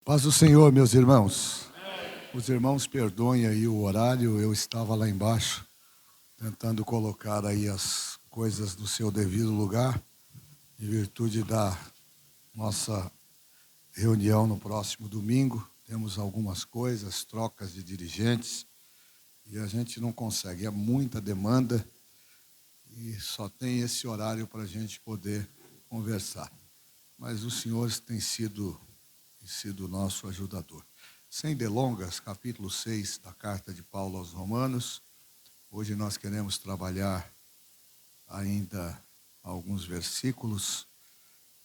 Paz do Senhor, meus irmãos. Os irmãos perdoem aí o horário, eu estava lá embaixo tentando colocar aí as coisas no seu devido lugar, em virtude da nossa reunião no próximo domingo. Temos algumas coisas, trocas de dirigentes, e a gente não consegue, é muita demanda e só tem esse horário para a gente poder conversar. Mas o Senhor tem sido nosso ajudador. Sem delongas, capítulo 6 da carta de Paulo aos Romanos. Hoje nós queremos trabalhar ainda alguns versículos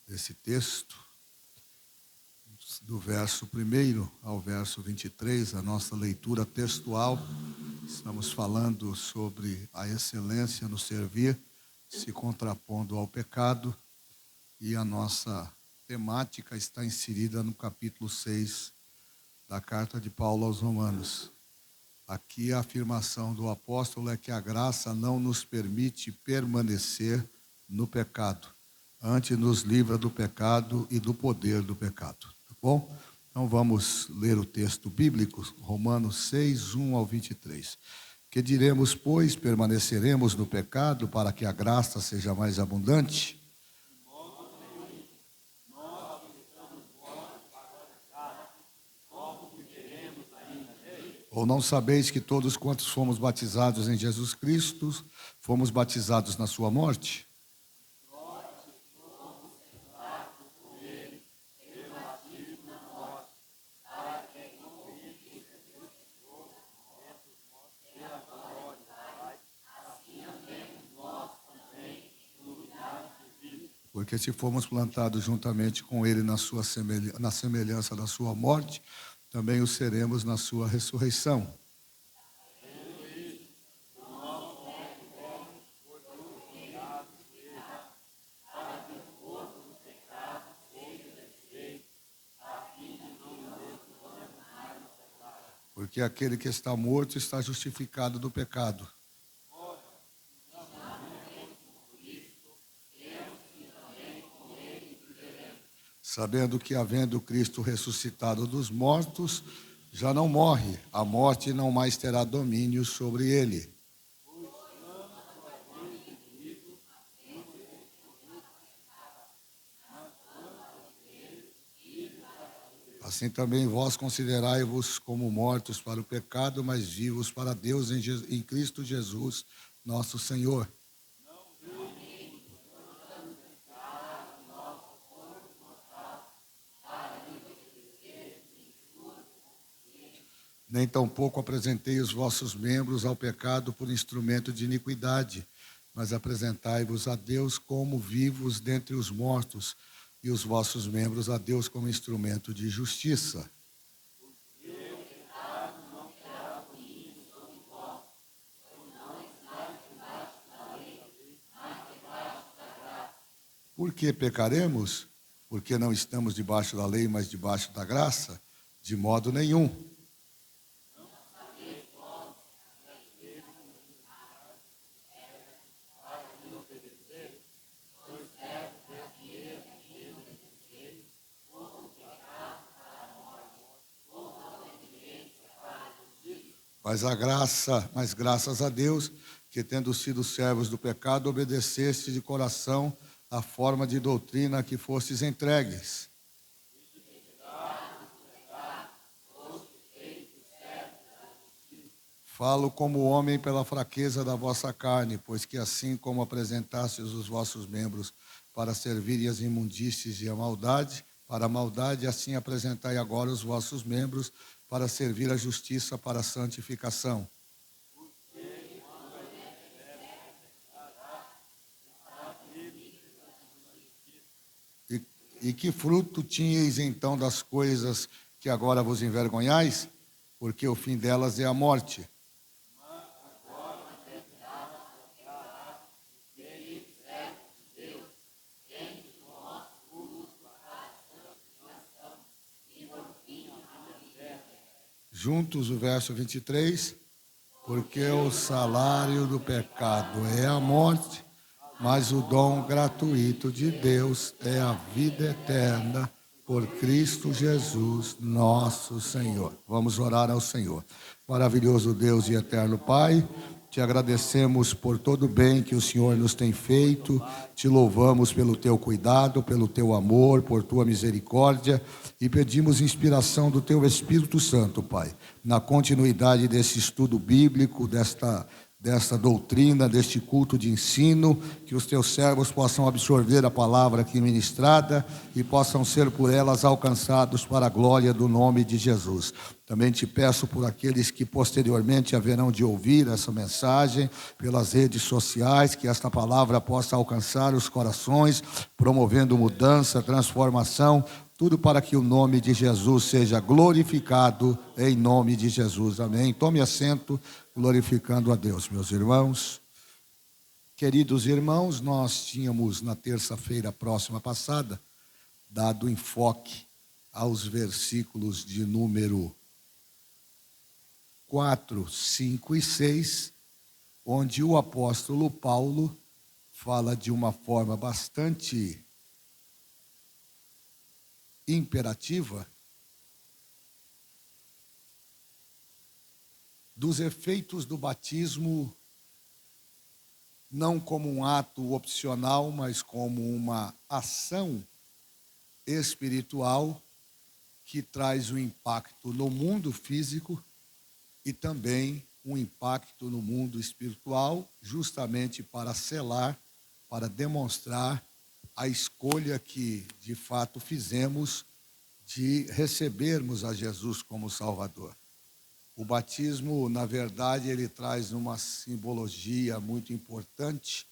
desse texto, do verso 1 ao verso 23, a nossa leitura textual. Estamos falando sobre a excelência no servir, se contrapondo ao pecado, e a nossa temática está inserida no capítulo 6 da carta de Paulo aos Romanos. Aqui a afirmação do apóstolo é que a graça não nos permite permanecer no pecado, antes nos livra do pecado e do poder do pecado. Tá bom? Então vamos ler o texto bíblico, Romanos 6, 1 ao 23. Que diremos, pois, permaneceremos no pecado para que a graça seja mais abundante? Ou não sabeis que todos quantos fomos batizados em Jesus Cristo, fomos batizados na sua morte? Porque se fomos plantados juntamente com ele na semelhança da sua morte, também o seremos na sua ressurreição. Porque aquele que está morto está justificado do pecado. Sabendo que, havendo Cristo ressuscitado dos mortos, já não morre, a morte não mais terá domínio sobre ele. Assim também vós considerai-vos como mortos para o pecado, mas vivos para Deus em Cristo Jesus, nosso Senhor. Nem tampouco apresentei os vossos membros ao pecado por instrumento de iniquidade, mas apresentai-vos a Deus como vivos dentre os mortos, e os vossos membros a Deus como instrumento de justiça. Por que pecaremos? Porque não estamos debaixo da lei, mas debaixo da graça? De modo nenhum. Mas graças a Deus, que tendo sido servos do pecado, obedeceste de coração a forma de doutrina a que fostes entregues. Falo como homem pela fraqueza da vossa carne, pois que assim como apresentastes os vossos membros para servirem as imundícies e a maldade, para a maldade, assim apresentai agora os vossos membros para servir a justiça para a santificação. E que fruto tinhais então das coisas que agora vos envergonhais? Porque o fim delas é a morte. Juntos o verso 23, porque o salário do pecado é a morte, mas o dom gratuito de Deus é a vida eterna por Cristo Jesus, nosso Senhor. Vamos orar ao Senhor. Maravilhoso Deus e eterno Pai, te agradecemos por todo o bem que o Senhor nos tem feito, te louvamos pelo teu cuidado, pelo teu amor, por tua misericórdia e pedimos inspiração do teu Espírito Santo, Pai, na continuidade desse estudo bíblico, desta doutrina, deste culto de ensino, que os teus servos possam absorver a palavra aqui ministrada e possam ser por elas alcançados para a glória do nome de Jesus. Também te peço por aqueles que posteriormente haverão de ouvir essa mensagem pelas redes sociais, que esta palavra possa alcançar os corações, promovendo mudança, transformação, tudo para que o nome de Jesus seja glorificado em nome de Jesus. Amém. Tome assento, glorificando a Deus, meus irmãos. Queridos irmãos, nós tínhamos na terça-feira próxima passada dado enfoque aos versículos de número 4, 5 e 6, onde o apóstolo Paulo fala de uma forma bastante imperativa dos efeitos do batismo, não como um ato opcional, mas como uma ação espiritual que traz um impacto no mundo físico e também um impacto no mundo espiritual, justamente para selar, para demonstrar a escolha que, de fato, fizemos de recebermos a Jesus como Salvador. O batismo, na verdade, ele traz uma simbologia muito importante,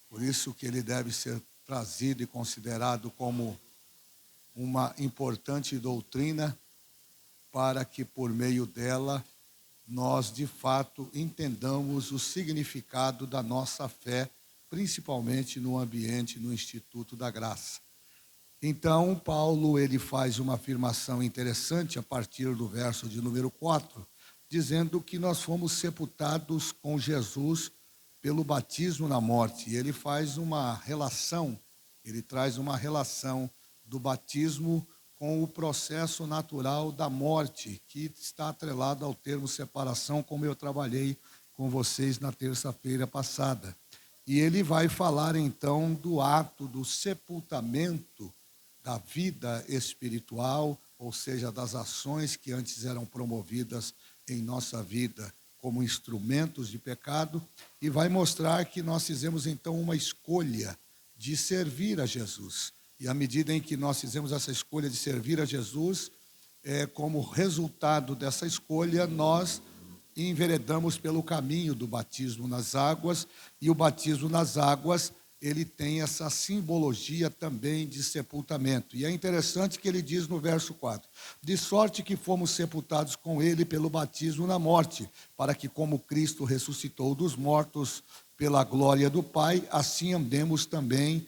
por isso que ele deve ser trazido e considerado como uma importante doutrina, para que, por meio dela, nós, de fato, entendamos o significado da nossa fé, principalmente no ambiente, no Instituto da Graça. Então, Paulo, ele faz uma afirmação interessante a partir do verso de número 4, dizendo que nós fomos sepultados com Jesus pelo batismo na morte. E ele faz uma relação, ele traz uma relação do batismo com o processo natural da morte, que está atrelado ao termo separação, como eu trabalhei com vocês na terça-feira passada. E ele vai falar então do ato do sepultamento da vida espiritual, ou seja, das ações que antes eram promovidas em nossa vida como instrumentos de pecado, e vai mostrar que nós fizemos então uma escolha de servir a Jesus. E à medida em que nós fizemos essa escolha de servir a Jesus, como resultado dessa escolha, nós enveredamos pelo caminho do batismo nas águas, e o batismo nas águas, ele tem essa simbologia também de sepultamento. E é interessante que ele diz no verso 4, de sorte que fomos sepultados com ele pelo batismo na morte, para que como Cristo ressuscitou dos mortos pela glória do Pai, assim andemos também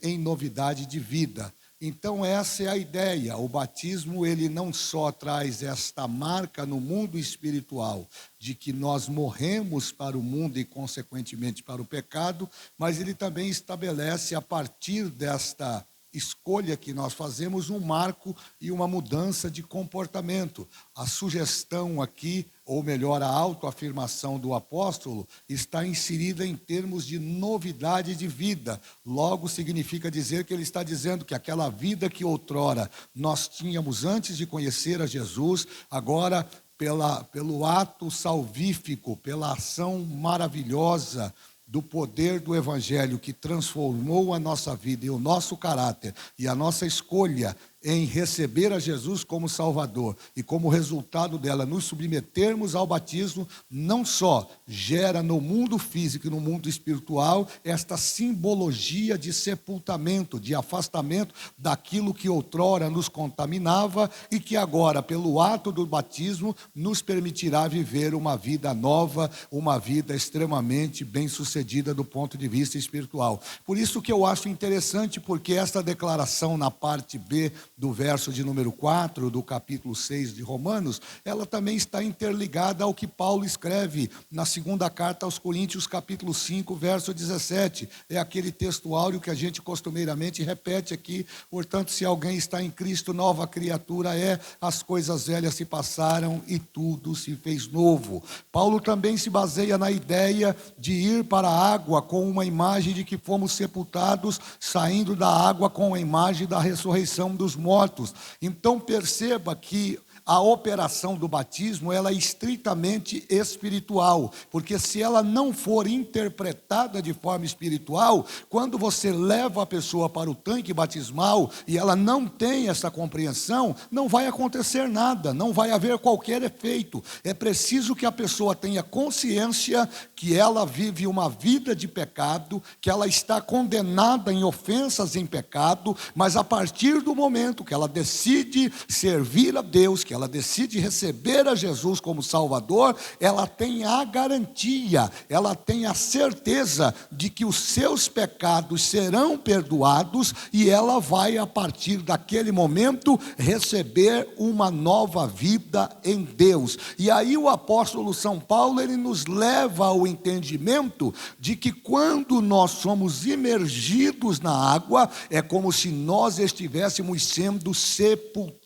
em novidade de vida. Então essa é a ideia. O batismo, ele não só traz esta marca no mundo espiritual de que nós morremos para o mundo e consequentemente para o pecado, mas ele também estabelece a partir desta escolha que nós fazemos um marco e uma mudança de comportamento. A sugestão aqui, ou melhor, a autoafirmação do apóstolo, está inserida em termos de novidade de vida. Logo, significa dizer que ele está dizendo que aquela vida que outrora nós tínhamos antes de conhecer a Jesus, agora, pelo ato salvífico, pela ação maravilhosa do poder do Evangelho que transformou a nossa vida e o nosso caráter e a nossa escolha em receber a Jesus como Salvador e como resultado dela nos submetermos ao batismo, não só gera no mundo físico e no mundo espiritual esta simbologia de sepultamento, de afastamento daquilo que outrora nos contaminava e que agora, pelo ato do batismo, nos permitirá viver uma vida nova, uma vida extremamente bem-sucedida do ponto de vista espiritual. Por isso que eu acho interessante, porque esta declaração na parte B do verso de número 4, do capítulo 6 de Romanos, ela também está interligada ao que Paulo escreve na segunda carta aos Coríntios, capítulo 5, verso 17. É aquele texto áureo que a gente costumeiramente repete aqui. Portanto, se alguém está em Cristo, nova criatura é, as coisas velhas se passaram e tudo se fez novo. Paulo também se baseia na ideia de ir para a água com uma imagem de que fomos sepultados, saindo da água com a imagem da ressurreição dos mortos. Então perceba que a operação do batismo, ela é estritamente espiritual, porque se ela não for interpretada de forma espiritual, quando você leva a pessoa para o tanque batismal e ela não tem essa compreensão, não vai acontecer nada, não vai haver qualquer efeito. É preciso que a pessoa tenha consciência que ela vive uma vida de pecado, que ela está condenada em ofensas em pecado, mas a partir do momento que ela decide servir a Deus, que ela decide receber a Jesus como Salvador, ela tem a garantia, ela tem a certeza de que os seus pecados serão perdoados e ela vai, a partir daquele momento, receber uma nova vida em Deus. E aí o apóstolo São Paulo, ele nos leva ao entendimento de que quando nós somos imergidos na água, é como se nós estivéssemos sendo sepultados.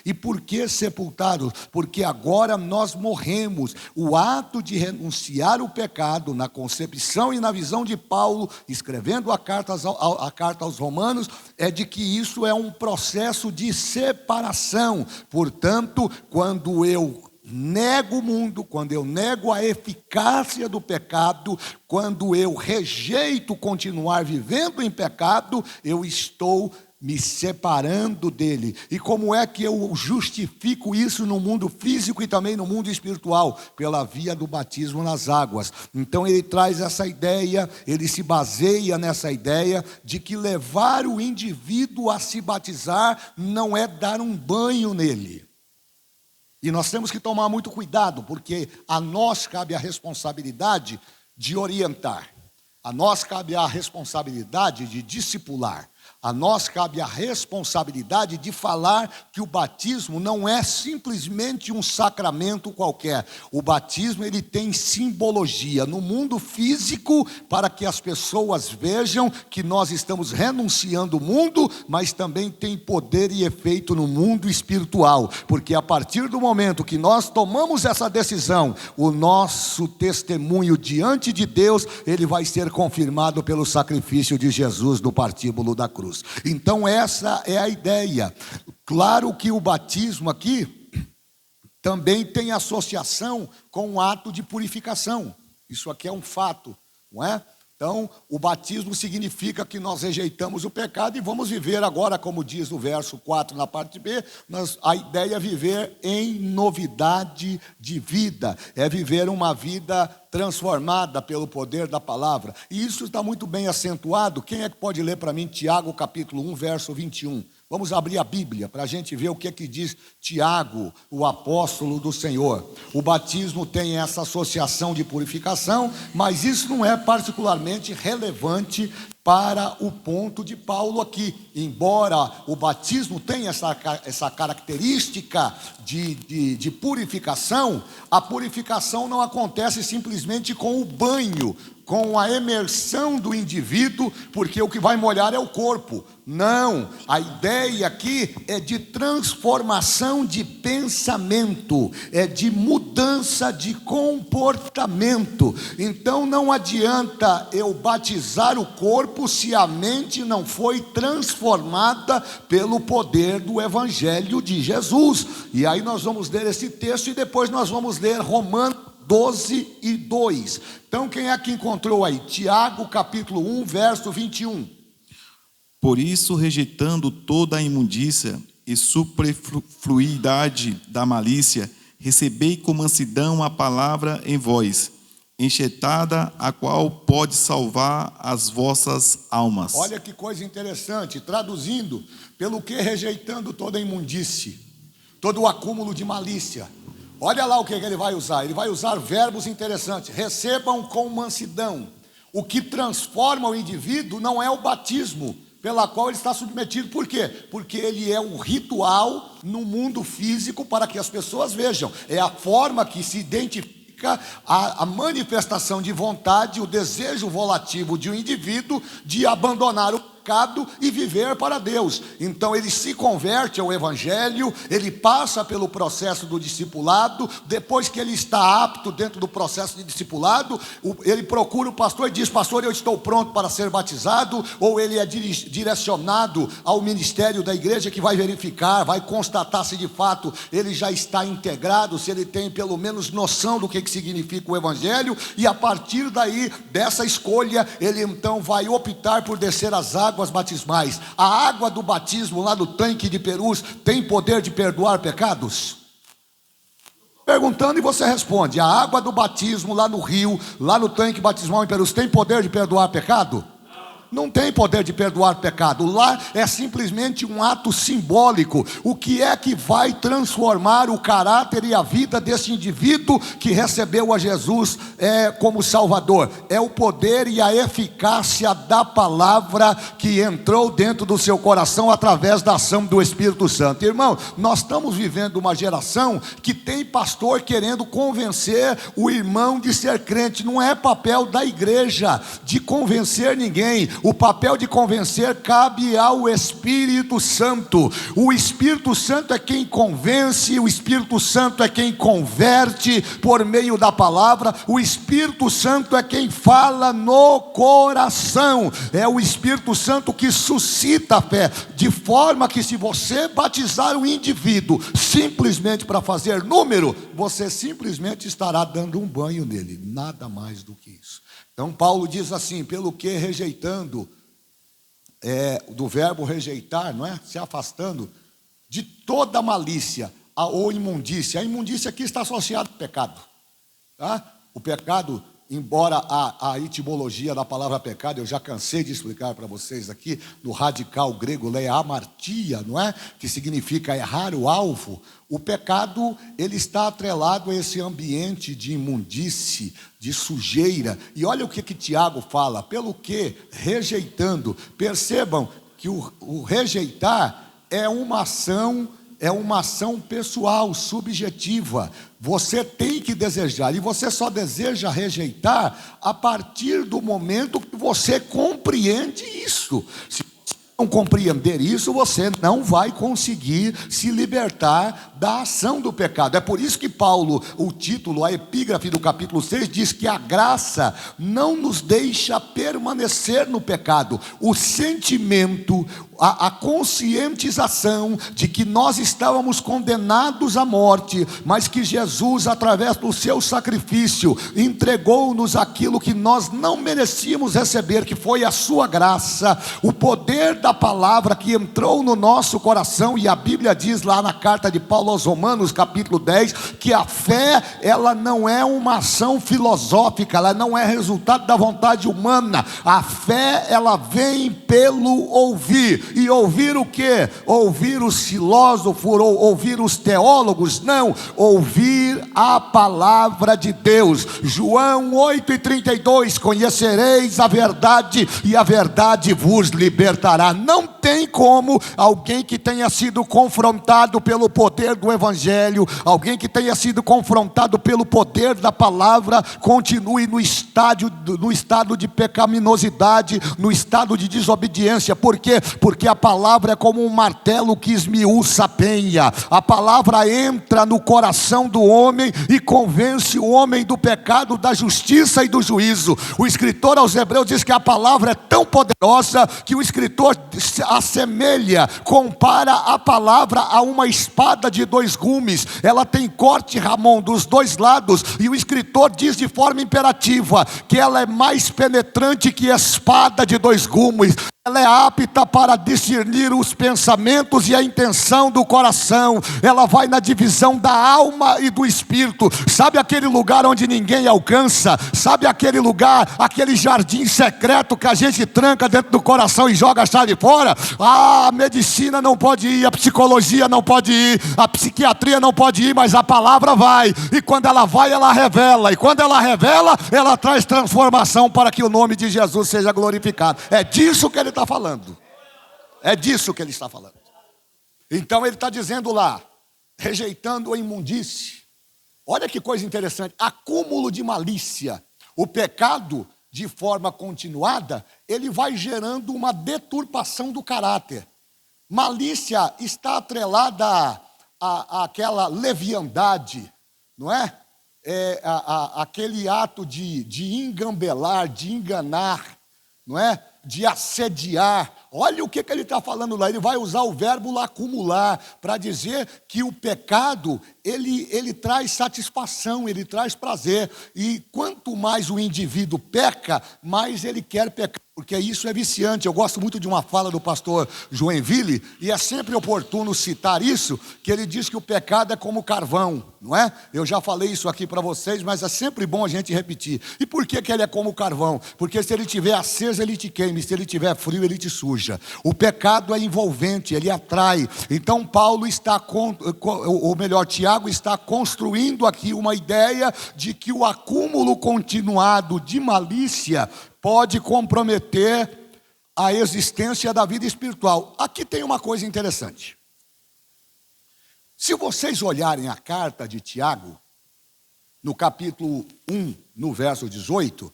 E por que sepultados? Porque agora nós morremos. O ato de renunciar o pecado, na concepção e na visão de Paulo, escrevendo a carta aos Romanos, é de que isso é um processo de separação. Portanto, quando eu nego o mundo, quando eu nego a eficácia do pecado, quando eu rejeito continuar vivendo em pecado, eu estou me separando dele. E como é que eu justifico isso no mundo físico e também no mundo espiritual? Pela via do batismo nas águas. Então ele traz essa ideia, ele se baseia nessa ideia de que levar o indivíduo a se batizar não é dar um banho nele. E nós temos que tomar muito cuidado, porque a nós cabe a responsabilidade de orientar, a nós cabe a responsabilidade de discipular, a nós cabe a responsabilidade de falar que o batismo não é simplesmente um sacramento qualquer. O batismo, ele tem simbologia no mundo físico, para que as pessoas vejam que nós estamos renunciando o mundo, mas também tem poder e efeito no mundo espiritual, porque a partir do momento que nós tomamos essa decisão, o nosso testemunho diante de Deus, ele vai ser confirmado pelo sacrifício de Jesus no partíbulo da cruz. Então essa é a ideia. Claro que o batismo aqui também tem associação com o ato de purificação. Isso aqui é um fato, não é? Então, o batismo significa que nós rejeitamos o pecado e vamos viver agora, como diz no verso 4 na parte B, a ideia é viver em novidade de vida, é viver uma vida transformada pelo poder da palavra. E isso está muito bem acentuado. Quem é que pode ler para mim Tiago capítulo 1, verso 21? Vamos abrir a Bíblia para a gente ver o que é que diz Tiago, o apóstolo do Senhor. O batismo tem essa associação de purificação, mas isso não é particularmente relevante para o ponto de Paulo aqui. Embora o batismo tenha essa característica de purificação, a purificação não acontece simplesmente com o banho, com a imersão do indivíduo, porque o que vai molhar é o corpo. Não, a ideia aqui é de transformação de pensamento, é de mudança de comportamento. Então não adianta eu batizar o corpo se a mente não foi transformada pelo poder do Evangelho de Jesus. E aí nós vamos ler esse texto e depois nós vamos ler Romanos 12 e 2. Então quem é que encontrou aí? Tiago capítulo 1, verso 21. Por isso, rejeitando toda a imundícia e superfluidade da malícia, recebei com mansidão a palavra em vós, enxertada, a qual pode salvar as vossas almas. Olha que coisa interessante, traduzindo, pelo que rejeitando toda a imundície, todo o acúmulo de malícia. Olha lá o que ele vai usar. Ele vai usar verbos interessantes. Recebam com mansidão. O que transforma o indivíduo não é o batismo, pela qual ele está submetido. Por quê? Porque ele é um ritual no mundo físico para que as pessoas vejam. É a forma que se identifica a manifestação de vontade, o desejo volativo de um indivíduo de abandonar o pecado e viver para Deus. Então ele se converte ao evangelho, ele passa pelo processo do discipulado. Depois que ele está apto dentro do processo de discipulado, ele procura o pastor e diz: pastor, eu estou pronto para ser batizado. Ou ele é direcionado ao ministério da igreja, que vai verificar, vai constatar se de fato ele já está integrado, se ele tem pelo menos noção do que significa o evangelho. E a partir daí, dessa escolha, ele então vai optar por descer as águas batismais. A água do batismo lá no tanque de Perus tem poder de perdoar pecados? Perguntando e você responde: a água do batismo lá no rio, lá no tanque batismal em Perus, tem poder de perdoar pecado? Não tem poder de perdoar pecado. Lá é simplesmente um ato simbólico. O que é que vai transformar o caráter e a vida desse indivíduo que recebeu a Jesus como Salvador? É o poder e a eficácia da palavra que entrou dentro do seu coração através da ação do Espírito Santo. Irmão, nós estamos vivendo uma geração que tem pastor querendo convencer o irmão de ser crente. Não é papel da igreja de convencer ninguém. O papel de convencer cabe ao Espírito Santo. O Espírito Santo é quem convence, o Espírito Santo é quem converte por meio da palavra. O Espírito Santo é quem fala no coração. É o Espírito Santo que suscita a fé, de forma que se você batizar um indivíduo simplesmente para fazer número, você simplesmente estará dando um banho nele, nada mais do que isso. Então Paulo diz assim: pelo que rejeitando, do verbo rejeitar, não é? Se afastando de toda malícia ou imundícia. A imundícia aqui está associada ao pecado, tá? O pecado, embora a etimologia da palavra pecado, eu já cansei de explicar para vocês aqui, no radical grego leiamartia, não é? Que significa errar o alvo. O pecado, ele está atrelado a esse ambiente de imundície, de sujeira. E olha o que Tiago fala: pelo que rejeitando. Percebam que o rejeitar é uma ação pessoal, subjetiva. Você tem que desejar, e você só deseja rejeitar a partir do momento que você compreende isso. Se não compreender isso, você não vai conseguir se libertar da ação do pecado. É por isso que Paulo, o título, a epígrafe do capítulo 6, diz que a graça não nos deixa permanecer no pecado. O sentimento, a conscientização de que nós estávamos condenados à morte, mas que Jesus, através do seu sacrifício, entregou-nos aquilo que nós não merecíamos receber, que foi a sua graça, o poder da palavra que entrou no nosso coração. E a Bíblia diz lá na carta de Paulo aos Romanos, capítulo 10, que a fé, ela não é uma ação filosófica, ela não é resultado da vontade humana. A fé, ela vem pelo ouvir. E ouvir o quê? Ouvir os filósofos, ou ouvir os teólogos? Não, ouvir a palavra de Deus. João 8,32: conhecereis a verdade e a verdade vos libertará. Não tem como alguém que tenha sido confrontado pelo poder do evangelho, alguém que tenha sido confrontado pelo poder da palavra, continue no estado de pecaminosidade, no estado de desobediência. Por quê? Porque a palavra é como um martelo que esmiuça a penha. A palavra entra no coração do homem e convence o homem do pecado, da justiça e do juízo. O escritor aos Hebreus diz que a palavra é tão poderosa que o escritor assemelha, compara a palavra a uma espada de dois gumes. Ela tem corte, Ramon, dos dois lados, e o escritor diz de forma imperativa que ela é mais penetrante que espada de dois gumes. Ela é apta para discernir os pensamentos e a intenção do coração. Ela vai na divisão da alma e do espírito. Sabe aquele lugar onde ninguém alcança? Sabe aquele lugar, aquele jardim secreto que a gente tranca dentro do coração e joga a chave fora? A medicina não pode ir, a psicologia não pode ir, a psiquiatria não pode ir, mas a palavra vai. E quando ela vai, ela revela. E quando ela revela, ela traz transformação para que o nome de Jesus seja glorificado. É disso que ele está falando. É disso que ele está falando. Então ele está dizendo lá, rejeitando a imundície. Olha que coisa interessante, acúmulo de malícia. O pecado, de forma continuada, ele vai gerando uma deturpação do caráter. Malícia está atrelada àquela leviandade, não é? Aquele ato de engambelar, de enganar, não é? De assediar. Olha o que ele está falando lá. Ele vai usar o verbo lá, acumular, para dizer que o pecado, ele traz satisfação, ele traz prazer. E quanto mais o indivíduo peca, mais ele quer pecar, porque isso é viciante. Eu gosto muito de uma fala do pastor Joinville, e é sempre oportuno citar isso, que ele diz que o pecado é como carvão, não é? Eu já falei isso aqui para vocês, mas é sempre bom a gente repetir. E por que ele é como carvão? Porque se ele estiver aceso, ele te queima, e se ele estiver frio, ele te suja. O pecado é envolvente, ele atrai. Então Paulo está, ou melhor, Tiago está construindo aqui uma ideia de que o acúmulo continuado de malícia pode comprometer a existência da vida espiritual. Aqui tem uma coisa interessante. Se vocês olharem a carta de Tiago, no capítulo 1, no verso 18,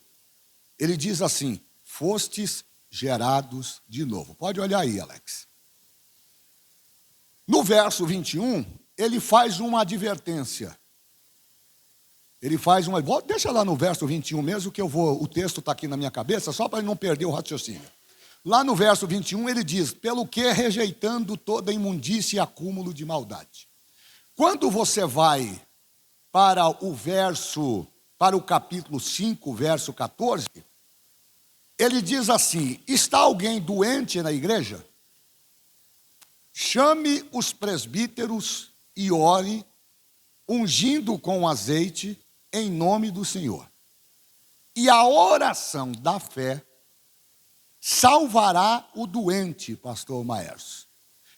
ele diz assim: fostes gerados de novo. Pode olhar aí, Alex. No verso 21, ele faz uma advertência. Deixa lá no verso 21 mesmo, que o texto está aqui na minha cabeça, só para não perder o raciocínio. Lá no verso 21 ele diz: pelo que rejeitando toda imundícia e acúmulo de maldade. Quando você vai para o capítulo 5, verso 14, ele diz assim: está alguém doente na igreja? Chame os presbíteros e ore, ungindo com azeite, em nome do Senhor. E a oração da fé salvará o doente, pastor Maércio.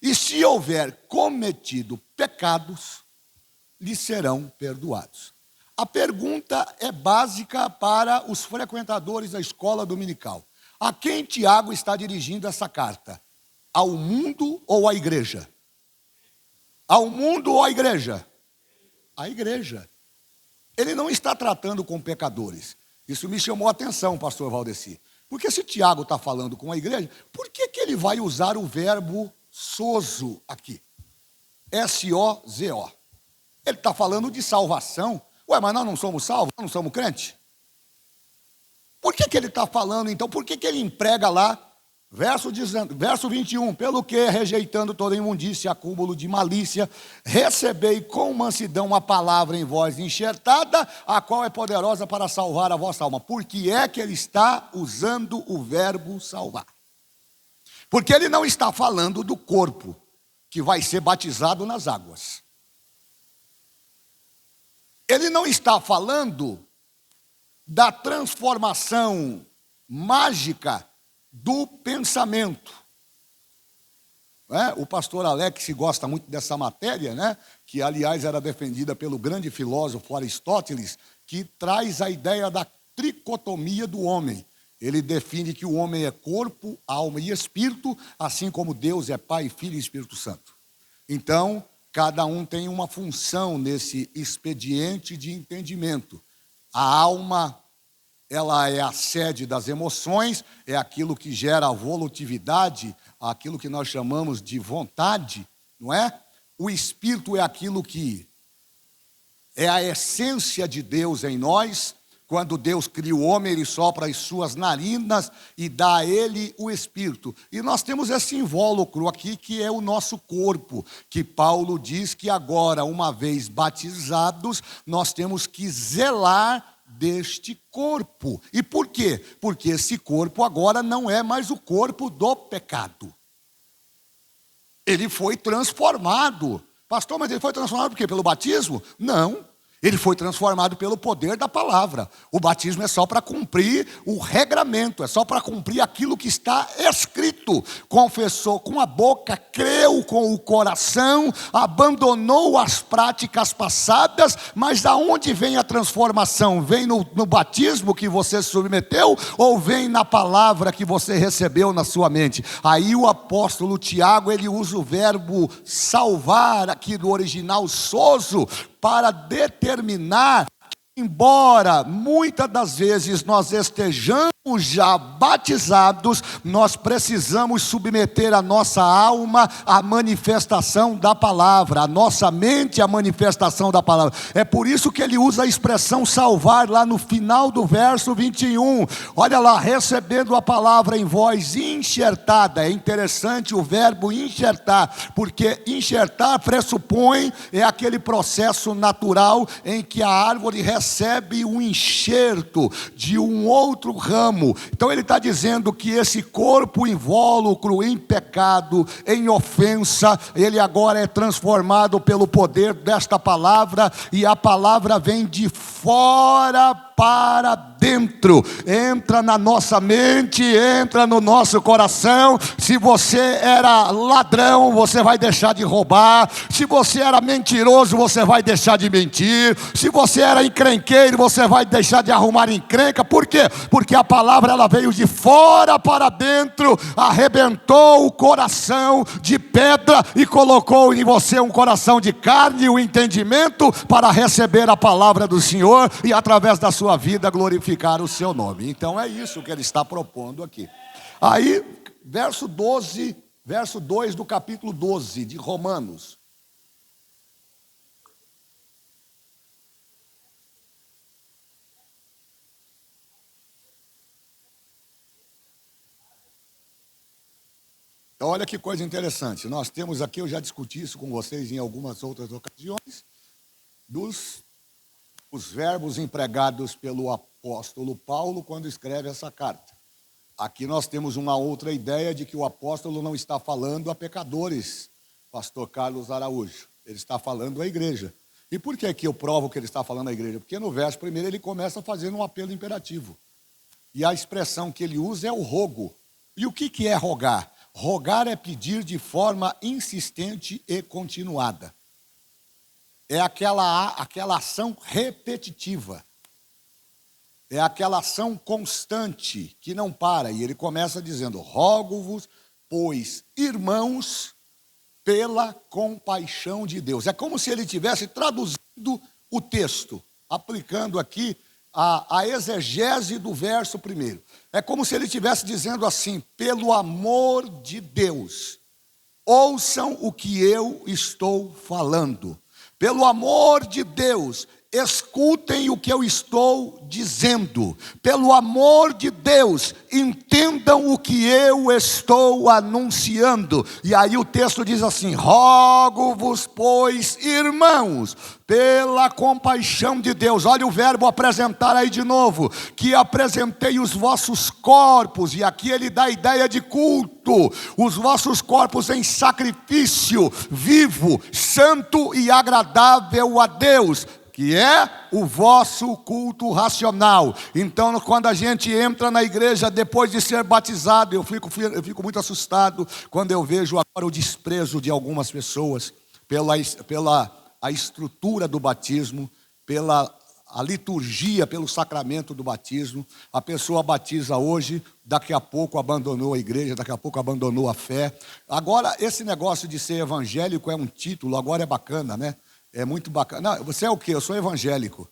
E se houver cometido pecados, lhe serão perdoados. A pergunta é básica para os frequentadores da escola dominical. A quem Tiago está dirigindo essa carta? Ao mundo ou à igreja? Ao mundo ou à igreja? À igreja. Ele não está tratando com pecadores. Isso me chamou a atenção, pastor Valdeci. Porque se Tiago está falando com a igreja, por que ele vai usar o verbo sozo aqui? S-O-Z-O. Ele está falando de salvação. Ué, mas nós não somos salvos? Nós não somos crentes? Por que ele está falando, então? Por que ele emprega lá, verso 21, pelo que, rejeitando toda imundícia, acúmulo de malícia, recebei com mansidão a palavra em vós enxertada, a qual é poderosa para salvar a vossa alma. Por que é que ele está usando o verbo salvar? Porque ele não está falando do corpo que vai ser batizado nas águas. Ele não está falando da transformação mágica do pensamento. O pastor Alex gosta muito dessa matéria, né? Que aliás era defendida pelo grande filósofo Aristóteles, que traz a ideia da tricotomia do homem. Ele define que o homem é corpo, alma e espírito, assim como Deus é Pai, Filho e Espírito Santo. Então, cada um tem uma função nesse expediente de entendimento. A alma, ela é a sede das emoções, é aquilo que gera a volutividade, aquilo que nós chamamos de vontade, não é? O espírito é aquilo que é a essência de Deus em nós. Quando Deus cria o homem, ele sopra as suas narinas e dá a ele o espírito. E nós temos esse invólucro aqui, que é o nosso corpo, que Paulo diz que agora, uma vez batizados, nós temos que zelar deste corpo. E por quê? Porque esse corpo agora não é mais o corpo do pecado. Ele foi transformado. Pastor, mas ele foi transformado por quê? Pelo batismo? Não. Ele foi transformado pelo poder da palavra. O batismo é só para cumprir o regramento, é só para cumprir aquilo que está escrito. Confessou com a boca, creu com o coração, abandonou as práticas passadas, mas da onde vem a transformação? Vem no batismo que você se submeteu ou vem na palavra que você recebeu na sua mente? Aí o apóstolo Tiago, ele usa o verbo salvar, aqui do original sozo, para determinar que, embora muitas das vezes nós estejamos já batizados, nós precisamos submeter a nossa alma à manifestação da palavra, a nossa mente à manifestação da palavra. É por isso que ele usa a expressão salvar lá no final do verso 21. Olha lá, recebendo a palavra em vós enxertada. É interessante o verbo enxertar, porque enxertar pressupõe aquele processo natural em que a árvore recebe um enxerto de um outro ramo. Então ele está dizendo que esse corpo invólucro em pecado, em ofensa, ele agora é transformado pelo poder desta palavra, e a palavra vem de fora para dentro, entra na nossa mente, entra no nosso coração. Se você era ladrão, você vai deixar de roubar. Se você era mentiroso, você vai deixar de mentir. Se você era encrenqueiro, você vai deixar de arrumar encrenca. Por quê? Porque a palavra, ela veio de fora para dentro, arrebentou o coração de pedra e colocou em você um coração de carne, o entendimento para receber a palavra do Senhor e através da sua vida glorificar o seu nome. Então é isso que ele está propondo aqui. Aí, verso 2 do capítulo 12 de Romanos. Então, olha que coisa interessante. Nós temos aqui, eu já discuti isso com vocês em algumas outras ocasiões, os verbos empregados pelo apóstolo Paulo quando escreve essa carta. Aqui nós temos uma outra ideia de que o apóstolo não está falando a pecadores, pastor Carlos Araújo. Ele está falando à igreja. E por que eu provo que ele está falando à igreja? Porque no verso primeiro ele começa fazendo um apelo imperativo. E a expressão que ele usa é o rogo. E o que é rogar? Rogar é pedir de forma insistente e continuada. É aquela ação repetitiva. É aquela ação constante que não para. E ele começa dizendo: rogo-vos, pois, irmãos, pela compaixão de Deus. É como se ele estivesse traduzindo o texto, aplicando aqui a exegese do verso primeiro. É como se ele estivesse dizendo assim: pelo amor de Deus, ouçam o que eu estou falando. Pelo amor de Deus, escutem o que eu estou dizendo. Pelo amor de Deus, entendam o que eu estou anunciando. E aí o texto diz assim: rogo-vos, pois, irmãos, pela compaixão de Deus. Olha o verbo apresentar aí de novo. Que apresentei os vossos corpos. E aqui ele dá a ideia de culto. Os vossos corpos em sacrifício vivo, santo e agradável a Deus, que é o vosso culto racional. Então, quando a gente entra na igreja depois de ser batizado, eu fico muito assustado quando eu vejo agora o desprezo de algumas pessoas pela a estrutura do batismo, pela a liturgia, pelo sacramento do batismo. A pessoa batiza hoje, daqui a pouco abandonou a igreja, daqui a pouco abandonou a fé. Agora, esse negócio de ser evangélico é um título, agora é bacana, né? É muito bacana. Não, você é o quê? Eu sou evangélico.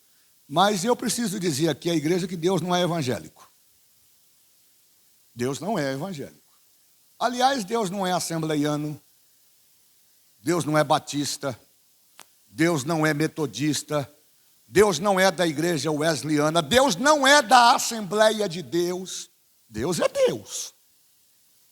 Mas eu preciso dizer aqui à igreja que Deus não é evangélico. Deus não é evangélico. Aliás, Deus não é assembleiano. Deus não é batista. Deus não é metodista. Deus não é da igreja wesleyana. Deus não é da Assembleia de Deus. Deus é Deus.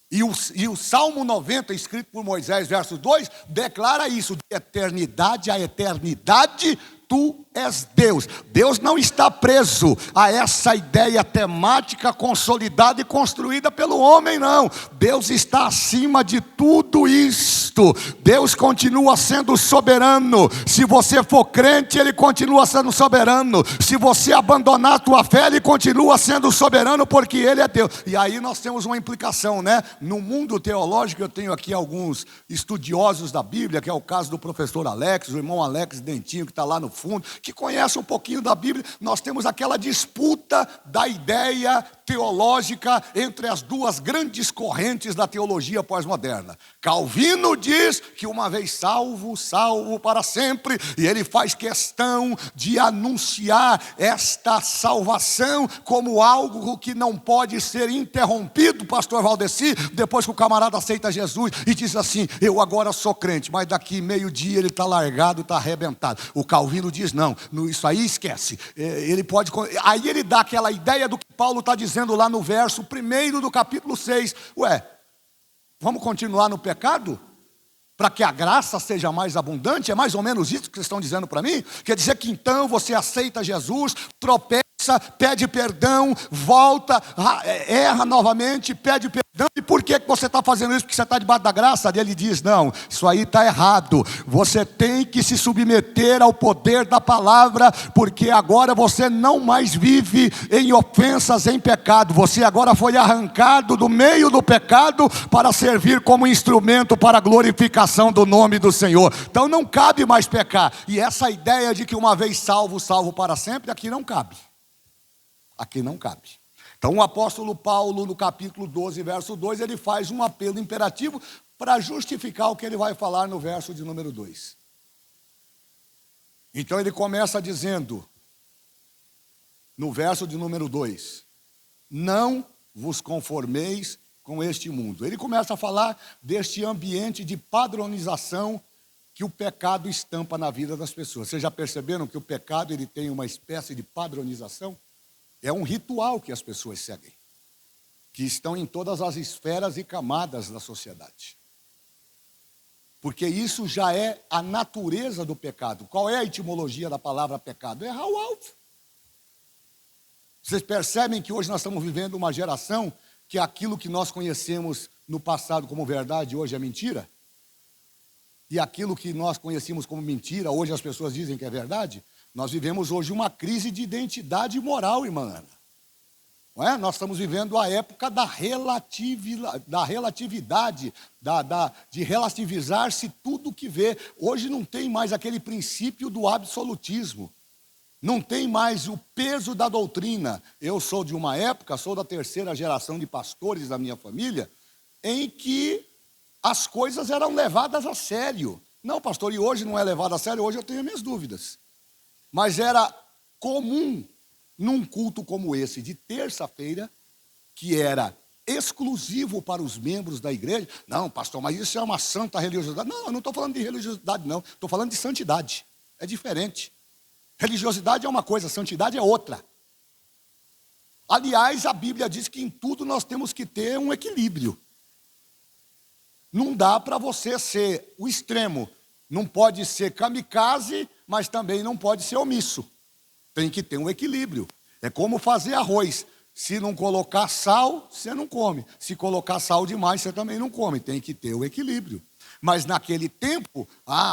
E o Salmo 90, escrito por Moisés, verso 2, declara isso: de eternidade a eternidade, tu és Deus. Deus não está preso a essa ideia temática consolidada e construída pelo homem, não. Deus está acima de tudo isto. Deus continua sendo soberano. Se você for crente, Ele continua sendo soberano. Se você abandonar a tua fé, Ele continua sendo soberano, porque Ele é Deus. E aí nós temos uma implicação, né? No mundo teológico, eu tenho aqui alguns estudiosos da Bíblia, que é o caso do professor Alex, o irmão Alex Dentinho, que está lá no fundo, que conhece um pouquinho da Bíblia. Nós temos aquela disputa da ideia teológica entre as duas grandes correntes da teologia pós-moderna. Calvino diz que uma vez salvo, salvo para sempre, e ele faz questão de anunciar esta salvação como algo que não pode ser interrompido, pastor Valdeci, depois que o camarada aceita Jesus e diz assim: eu agora sou crente, mas daqui meio-dia ele está largado, está arrebentado. O Calvino diz: não, isso aí esquece. Ele pode. Aí ele dá aquela ideia do que Paulo está dizendo lá no verso 1 do capítulo 6. Ué, vamos continuar no pecado? Para que a graça seja mais abundante? É mais ou menos isso que vocês estão dizendo para mim? Quer dizer que então você aceita Jesus, tropeça, pede perdão, volta, erra novamente, pede perdão. E por que você está fazendo isso? Porque você está debaixo da graça? Ele diz: não, isso aí está errado. Você tem que se submeter ao poder da palavra, porque agora você não mais vive em ofensas, em pecado. Você agora foi arrancado do meio do pecado para servir como instrumento para a glorificação do nome do Senhor. Então não cabe mais pecar. E essa ideia de que uma vez salvo, salvo para sempre, aqui não cabe. Aqui não cabe. Então o apóstolo Paulo, no capítulo 12, verso 2, ele faz um apelo imperativo para justificar o que ele vai falar no verso de número 2. Então ele começa dizendo, no verso de número 2, não vos conformeis com este mundo. Ele começa a falar deste ambiente de padronização que o pecado estampa na vida das pessoas. Vocês já perceberam que o pecado ele tem uma espécie de padronização? É um ritual que as pessoas seguem, que estão em todas as esferas e camadas da sociedade. Porque isso já é a natureza do pecado. Qual é a etimologia da palavra pecado? É errar o alvo. Vocês percebem que hoje nós estamos vivendo uma geração que aquilo que nós conhecemos no passado como verdade, hoje é mentira? E aquilo que nós conhecíamos como mentira, hoje as pessoas dizem que é verdade? Nós vivemos hoje uma crise de identidade moral, irmã Ana. Não é? Nós estamos vivendo a época da relatividade, de relativizar-se tudo que vê. Hoje não tem mais aquele princípio do absolutismo. Não tem mais o peso da doutrina. Eu sou de uma época, sou da terceira geração de pastores da minha família, em que as coisas eram levadas a sério. Não, pastor, e hoje não é levado a sério, hoje eu tenho minhas dúvidas. Mas era comum, num culto como esse, de terça-feira, que era exclusivo para os membros da igreja. Não, pastor, mas isso é uma santa religiosidade. Não, eu não estou falando de religiosidade, não. Estou falando de santidade. É diferente. Religiosidade é uma coisa, santidade é outra. Aliás, a Bíblia diz que em tudo nós temos que ter um equilíbrio. Não dá para você ser o extremo. Não pode ser kamikaze, mas também não pode ser omisso. Tem que ter um equilíbrio. É como fazer arroz. Se não colocar sal, você não come. Se colocar sal demais, você também não come. Tem que ter o equilíbrio. Mas naquele tempo,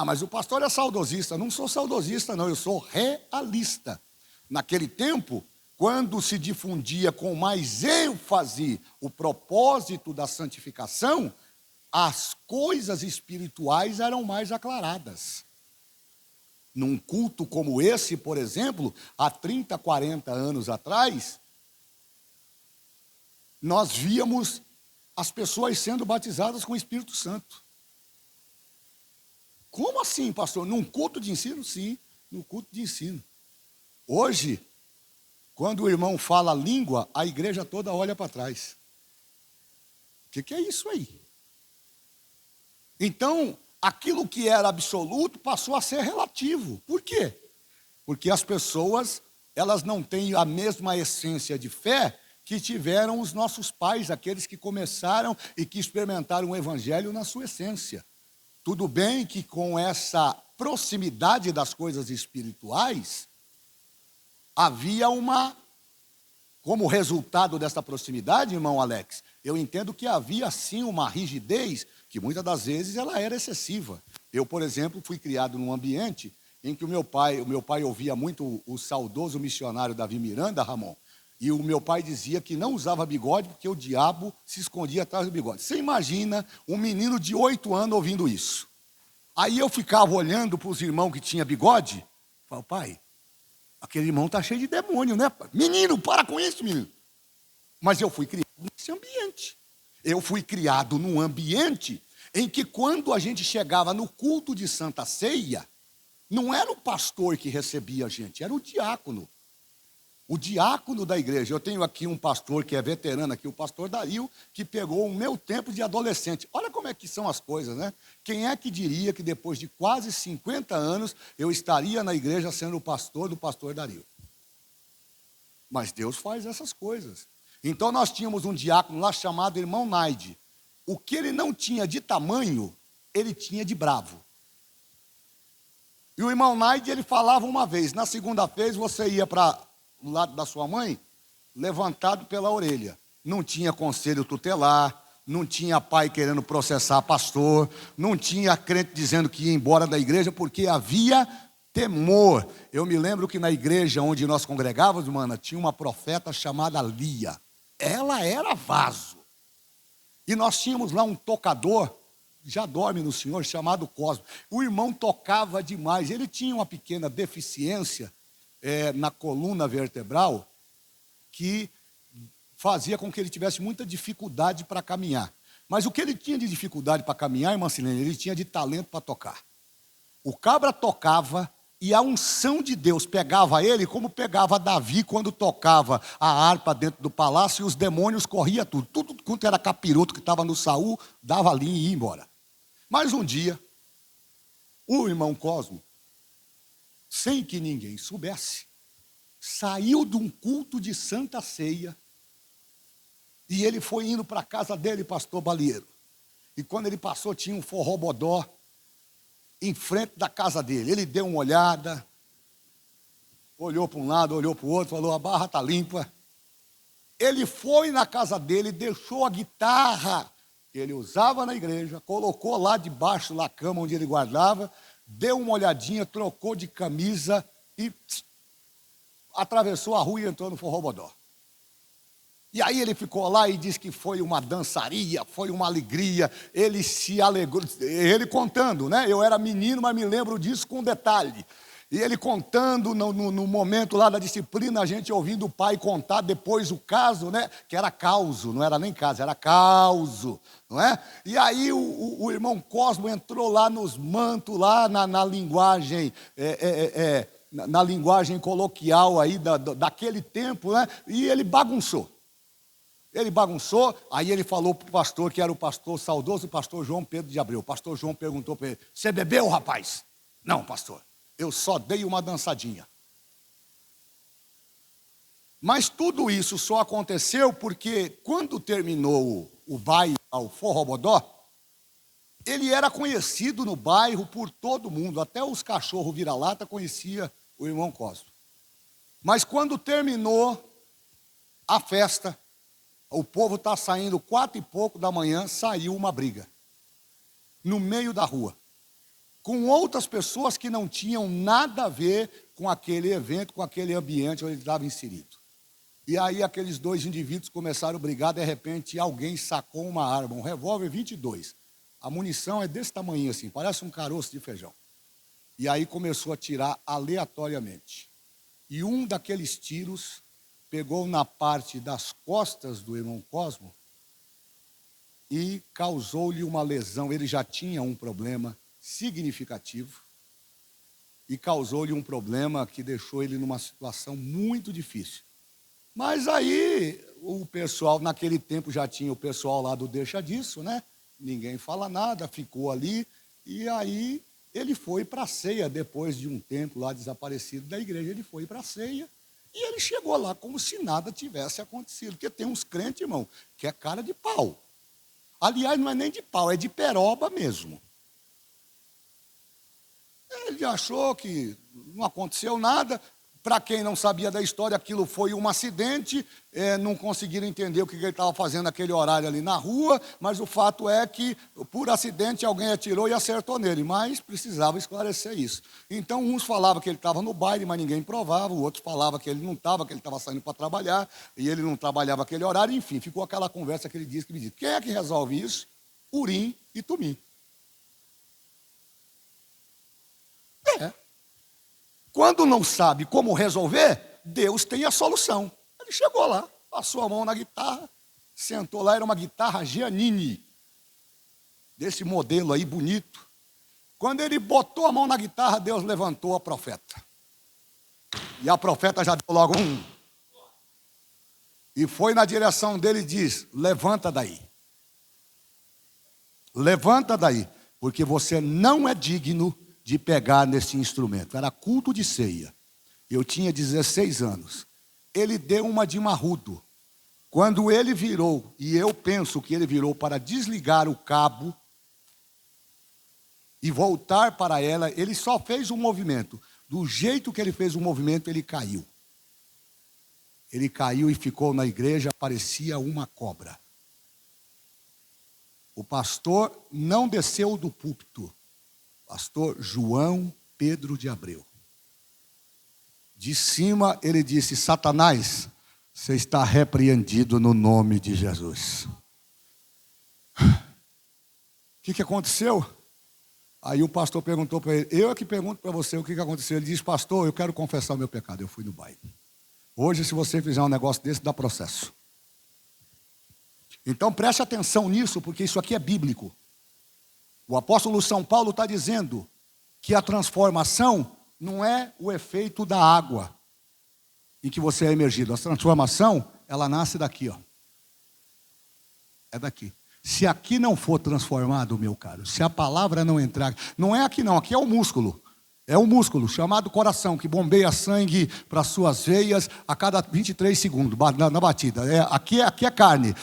mas o pastor é saudosista. Não sou saudosista, não, eu sou realista. Naquele tempo, quando se difundia com mais ênfase o propósito da santificação, as coisas espirituais eram mais aclaradas. Num culto como esse, por exemplo, há 30, 40 anos atrás, nós víamos as pessoas sendo batizadas com o Espírito Santo. Como assim, pastor? Num culto de ensino? Sim, no culto de ensino. Hoje, quando o irmão fala língua, a igreja toda olha para trás. O que é isso aí? Então, aquilo que era absoluto passou a ser relativo. Por quê? Porque as pessoas, elas não têm a mesma essência de fé que tiveram os nossos pais, aqueles que começaram e que experimentaram o evangelho na sua essência. Tudo bem que com essa proximidade das coisas espirituais, havia como resultado dessa proximidade, irmão Alex, eu entendo que havia sim uma rigidez que muitas das vezes ela era excessiva. Eu, por exemplo, fui criado num ambiente em que o meu pai ouvia muito o saudoso missionário Davi Miranda, Ramon, e o meu pai dizia que não usava bigode porque o diabo se escondia atrás do bigode. Você imagina um menino de 8 anos ouvindo isso? Aí eu ficava olhando para os irmãos que tinham bigode, falava, pai, aquele irmão está cheio de demônio, né, pai? Menino, para com isso, menino. Mas eu fui criado nesse ambiente. Eu fui criado num ambiente em que quando a gente chegava no culto de Santa Ceia, não era o pastor que recebia a gente, era o diácono. O diácono da igreja. Eu tenho aqui um pastor que é veterano aqui, o pastor Dario, que pegou o meu tempo de adolescente. Olha como é que são as coisas, né? Quem é que diria que depois de quase 50 anos eu estaria na igreja sendo o pastor do pastor Dario? Mas Deus faz essas coisas. Então nós tínhamos um diácono lá chamado irmão Naide. O que ele não tinha de tamanho, ele tinha de bravo. E o irmão Naide, ele falava uma vez, na segunda vez você ia para o lado da sua mãe, levantado pela orelha. Não tinha conselho tutelar, não tinha pai querendo processar pastor, não tinha crente dizendo que ia embora da igreja, porque havia temor. Eu me lembro que na igreja onde nós congregávamos, mano, tinha uma profeta chamada Lia. Ela era vaso. E nós tínhamos lá um tocador, já dorme no Senhor, chamado Cosmo. O irmão tocava demais. Ele tinha uma pequena deficiência na coluna vertebral que fazia com que ele tivesse muita dificuldade para caminhar. Mas o que ele tinha de dificuldade para caminhar, irmã Silene, ele tinha de talento para tocar. O cabra tocava e a unção de Deus pegava ele como pegava Davi quando tocava a harpa dentro do palácio e os demônios corriam tudo. Tudo quanto era capiroto que estava no Saul, dava ali e ia embora. Mas um dia, o irmão Cosmo, sem que ninguém soubesse, saiu de um culto de Santa Ceia e ele foi indo para a casa dele, pastor Balieiro. E quando ele passou, tinha um forrobodó em frente da casa dele. Ele deu uma olhada, olhou para um lado, olhou para o outro, falou, a barra está limpa. Ele foi na casa dele, deixou a guitarra que ele usava na igreja, colocou lá debaixo da cama onde ele guardava, deu uma olhadinha, trocou de camisa e atravessou a rua e entrou no forrobodó. E aí ele ficou lá e disse que foi uma dançaria, foi uma alegria, ele se alegrou, ele contando, né? Eu era menino, mas me lembro disso com detalhe. E ele contando no momento lá da disciplina, a gente ouvindo o pai contar depois o caso, né? Que era causo, não era nem caso, era causo, não é? E aí o irmão Cosmo entrou lá nos mantos, lá na linguagem, na linguagem coloquial aí daquele tempo, né? E ele bagunçou. Ele bagunçou, aí ele falou para o pastor, que era o pastor saudoso, o pastor João Pedro de Abreu. O pastor João perguntou para ele, você bebeu, rapaz? Não, pastor. Eu só dei uma dançadinha. Mas tudo isso só aconteceu porque quando terminou o baile ao forrobodó, ele era conhecido no bairro por todo mundo, até os cachorros vira-lata conhecia o irmão Cosmo. Mas quando terminou a festa, o povo está saindo 4 e pouco da manhã, saiu uma briga no meio da rua, com outras pessoas que não tinham nada a ver com aquele evento, com aquele ambiente onde ele estava inserido. E aí aqueles 2 indivíduos começaram a brigar, de repente alguém sacou uma arma, um revólver 22. A munição é desse tamanho assim, parece um caroço de feijão. E aí começou a tirar aleatoriamente. E um daqueles tiros pegou na parte das costas do irmão Cosmo e causou-lhe uma lesão. Ele já tinha um problema significativo e causou-lhe um problema que deixou ele numa situação muito difícil. Mas aí o pessoal, naquele tempo já tinha o pessoal lá do deixa disso, né? Ninguém fala nada, ficou ali. E aí ele foi para a ceia, depois de um tempo lá desaparecido da igreja, ele foi para a ceia. E ele chegou lá como se nada tivesse acontecido. Porque tem uns crentes, irmão, que é cara de pau. Aliás, não é nem de pau, é de peroba mesmo. Ele achou que não aconteceu nada, Para quem não sabia da história, aquilo foi um acidente, não conseguiram entender o que ele estava fazendo naquele horário ali na rua, mas o fato é que, por acidente, alguém atirou e acertou nele, mas precisava esclarecer isso. Então, uns falavam que ele estava no baile, mas ninguém provava, o outro falava que ele não estava, que ele estava saindo para trabalhar, e ele não trabalhava aquele horário, enfim, ficou aquela conversa que ele disse que me disse. Quem é que resolve isso? Urim e Tumim. Quando não sabe como resolver, Deus tem a solução. Ele chegou lá, passou a mão na guitarra, sentou lá, era uma guitarra Giannini, desse modelo aí bonito. Quando ele botou a mão na guitarra, Deus levantou a profeta. E a profeta já deu logo um. E foi na direção dele e diz: levanta daí. Levanta daí, porque você não é digno de pegar nesse instrumento. Era culto de ceia. Eu tinha 16 anos. Ele deu uma de marrudo. Quando ele virou, e eu penso que ele virou para desligar o cabo e voltar para ela, ele só fez um movimento. Do jeito que ele fez o movimento, ele caiu. Ele caiu e ficou na igreja, parecia uma cobra. O pastor não desceu do púlpito. Pastor João Pedro de Abreu. De cima ele disse: Satanás, você está repreendido no nome de Jesus. O que aconteceu? Aí o pastor perguntou para ele: eu é que pergunto para você o que aconteceu. Ele disse: pastor, eu quero confessar o meu pecado, eu fui no baile. Hoje, se você fizer um negócio desse, dá processo. Então preste atenção nisso, porque isso aqui é bíblico. O apóstolo São Paulo está dizendo que a transformação não é o efeito da água em que você é emergido. A transformação, ela nasce daqui, ó. É daqui. Se aqui não for transformado, meu caro, se a palavra não entrar, não é aqui não, aqui é o músculo. É um músculo chamado coração, que bombeia sangue para as suas veias a cada 23 segundos, na batida. Aqui é carne.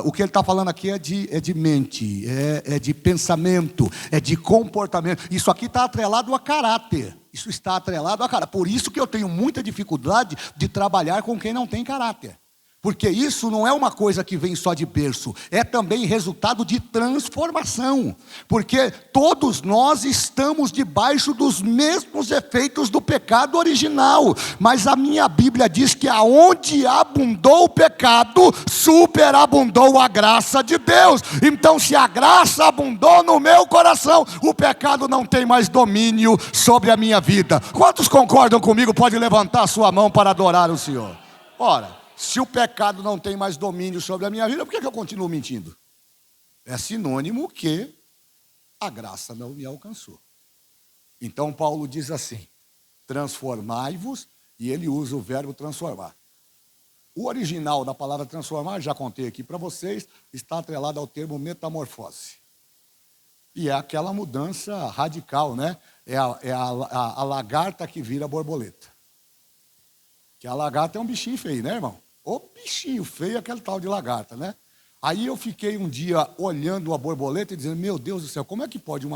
O que ele está falando aqui é de mente, é de pensamento, é de comportamento. Isso aqui está atrelado a caráter. Isso está atrelado a caráter. Por isso que eu tenho muita dificuldade de trabalhar com quem não tem caráter. Porque isso não é uma coisa que vem só de berço, é também resultado de transformação. Porque todos nós estamos debaixo dos mesmos efeitos do pecado original. Mas a minha Bíblia diz que aonde abundou o pecado, superabundou a graça de Deus. Então, se a graça abundou no meu coração, o pecado não tem mais domínio sobre a minha vida. Quantos concordam comigo? Pode levantar a sua mão para adorar o Senhor. Ora, se o pecado não tem mais domínio sobre a minha vida, por que eu continuo mentindo? É sinônimo que a graça não me alcançou. Então Paulo diz assim: transformai-vos, e ele usa o verbo transformar. O original da palavra transformar, já contei aqui para vocês, está atrelado ao termo metamorfose. E é aquela mudança radical, né? É a lagarta que vira borboleta. Que a lagarta é um bichinho feio, né, irmão? O bichinho feio, aquele tal de lagarta, né? Aí eu fiquei um dia olhando a borboleta e dizendo: meu Deus do céu, como é que pode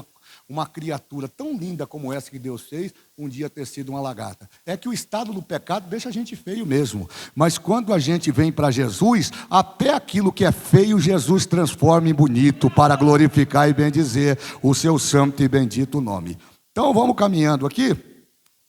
uma criatura tão linda como essa que Deus fez um dia ter sido uma lagarta? É que o estado do pecado deixa a gente feio mesmo. Mas quando a gente vem para Jesus, até aquilo que é feio, Jesus transforma em bonito para glorificar e bendizer o seu santo e bendito nome. Então vamos caminhando aqui,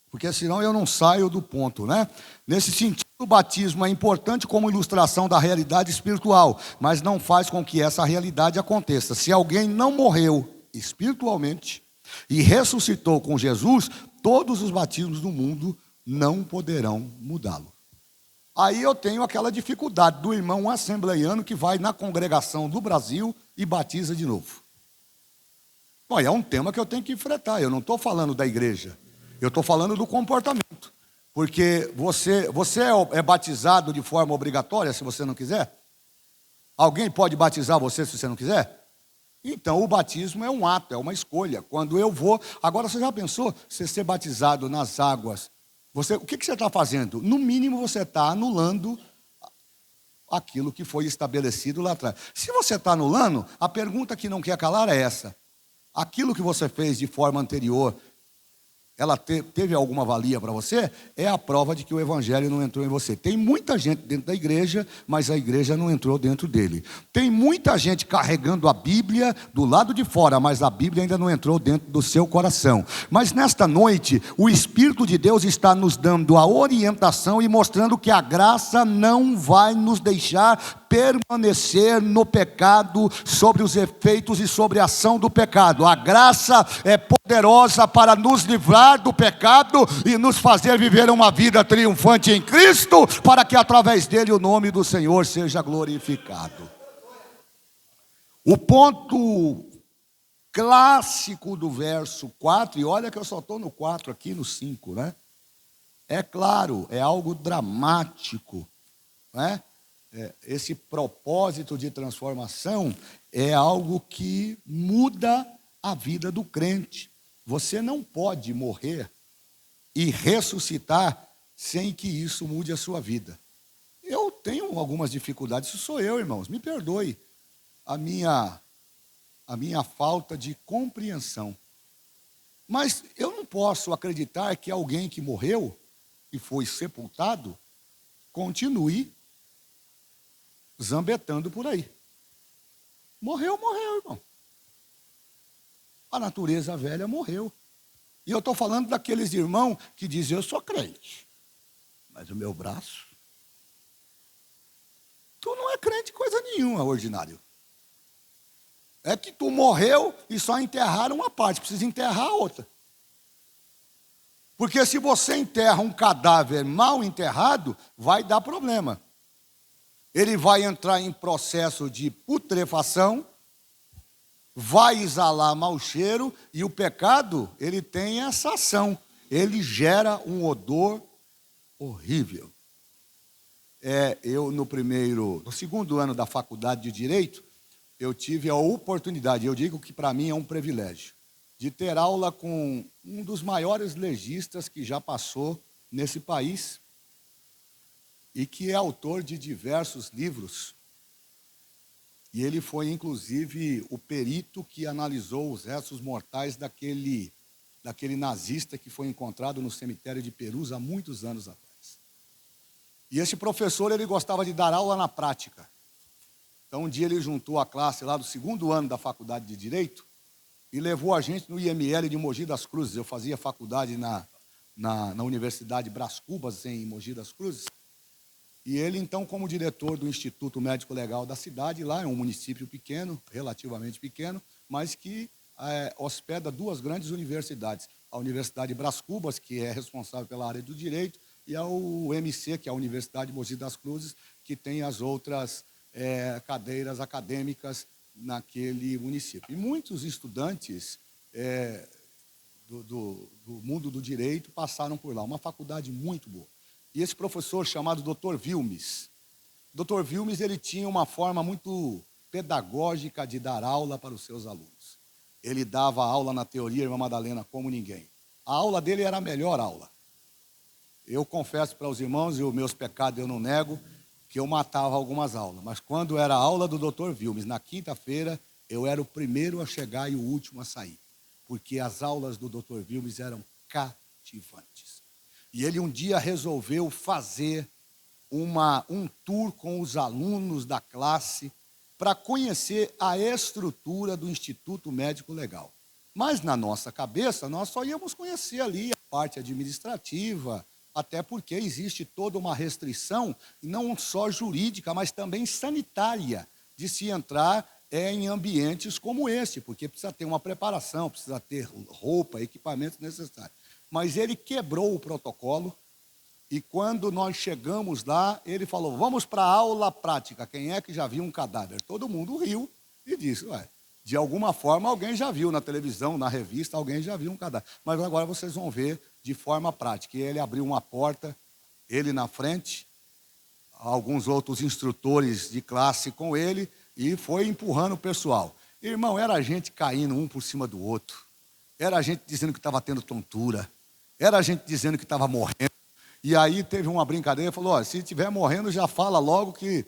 porque senão eu não saio do ponto, né? Nesse sentido, o batismo é importante como ilustração da realidade espiritual, mas não faz com que essa realidade aconteça. Se alguém não morreu espiritualmente e ressuscitou com Jesus, todos os batismos do mundo não poderão mudá-lo. Aí eu tenho aquela dificuldade do irmão assembleiano que vai na congregação do Brasil e batiza de novo. Bom, é um tema que eu tenho que enfrentar. Eu não estou falando da igreja, eu estou falando do comportamento. Porque você é batizado de forma obrigatória se você não quiser? Alguém pode batizar você se você não quiser? Então o batismo é um ato, é uma escolha. Quando eu vou... Agora você já pensou você ser batizado nas águas? O que você está fazendo? No mínimo você está anulando aquilo que foi estabelecido lá atrás. Se você está anulando, a pergunta que não quer calar é essa: aquilo que você fez de forma anterior, ela teve alguma valia para você, é a prova de que o evangelho não entrou em você. Tem muita gente dentro da igreja, mas a igreja não entrou dentro dele. Tem muita gente carregando a Bíblia do lado de fora, mas a Bíblia ainda não entrou dentro do seu coração. Mas nesta noite, o Espírito de Deus está nos dando a orientação e mostrando que a graça não vai nos deixar permanecer no pecado, sobre os efeitos e sobre a ação do pecado. A graça é poderosa para nos livrar do pecado e nos fazer viver uma vida triunfante em Cristo, para que através dele o nome do Senhor seja glorificado. O ponto clássico do verso 4, e olha que eu só estou no 4 aqui, no 5, né? É claro, é algo dramático, né? Esse propósito de transformação é algo que muda a vida do crente. Você não pode morrer e ressuscitar sem que isso mude a sua vida. Eu tenho algumas dificuldades, isso sou eu, irmãos, me perdoe a minha falta de compreensão. Mas eu não posso acreditar que alguém que morreu e foi sepultado continue zambetando por aí. Morreu, irmão. A natureza velha morreu. E eu estou falando daqueles irmãos que dizem, eu sou crente, mas o meu braço... Tu não é crente coisa nenhuma, ordinário. É que tu morreu e só enterraram uma parte, precisa enterrar a outra. Porque se você enterra um cadáver mal enterrado, vai dar problema. Ele vai entrar em processo de putrefação, vai exalar mau cheiro, e o pecado, ele tem essa ação. Ele gera um odor horrível. Eu, no segundo ano da faculdade de Direito, eu tive a oportunidade, eu digo que para mim é um privilégio, de ter aula com um dos maiores legistas que já passou nesse país, e que é autor de diversos livros. E ele foi, inclusive, o perito que analisou os restos mortais daquele nazista que foi encontrado no cemitério de Perus há muitos anos atrás. E esse professor, ele gostava de dar aula na prática. Então, um dia ele juntou a classe lá do segundo ano da faculdade de Direito e levou a gente no IML de Mogi das Cruzes. Eu fazia faculdade na Universidade Brás Cubas, em Mogi das Cruzes. E ele, então, como diretor do Instituto Médico Legal da cidade, lá é um município pequeno, relativamente pequeno, mas que hospeda duas grandes universidades. A Universidade Brás Cubas, que é responsável pela área do direito, e a UMC, que é a Universidade Mogi das Cruzes, que tem as outras cadeiras acadêmicas naquele município. E muitos estudantes do mundo do direito passaram por lá. Uma faculdade muito boa. E esse professor chamado Dr. Vilmes, Dr. Vilmes, ele tinha uma forma muito pedagógica de dar aula para os seus alunos. Ele dava aula na teoria, irmã Madalena, como ninguém. A aula dele era a melhor aula. Eu confesso para os irmãos, e os meus pecados eu não nego, que eu matava algumas aulas. Mas quando era a aula do Dr. Vilmes, na quinta-feira, eu era o primeiro a chegar e o último a sair. Porque as aulas do Dr. Vilmes eram cativantes. E ele um dia resolveu fazer um tour com os alunos da classe para conhecer a estrutura do Instituto Médico Legal. Mas na nossa cabeça, nós só íamos conhecer ali a parte administrativa, até porque existe toda uma restrição, não só jurídica, mas também sanitária, de se entrar em ambientes como esse, porque precisa ter uma preparação, precisa ter roupa, equipamentos necessários. Mas ele quebrou o protocolo e quando nós chegamos lá, ele falou, vamos para a aula prática, quem é que já viu um cadáver? Todo mundo riu e disse, de alguma forma alguém já viu na televisão, na revista, alguém já viu um cadáver. Mas agora vocês vão ver de forma prática. E ele abriu uma porta, ele na frente, alguns outros instrutores de classe com ele, e foi empurrando o pessoal. Irmão, era gente caindo um por cima do outro, era gente dizendo que estava tendo tontura, era gente dizendo que estava morrendo. E aí teve uma brincadeira, falou, se estiver morrendo, já fala logo que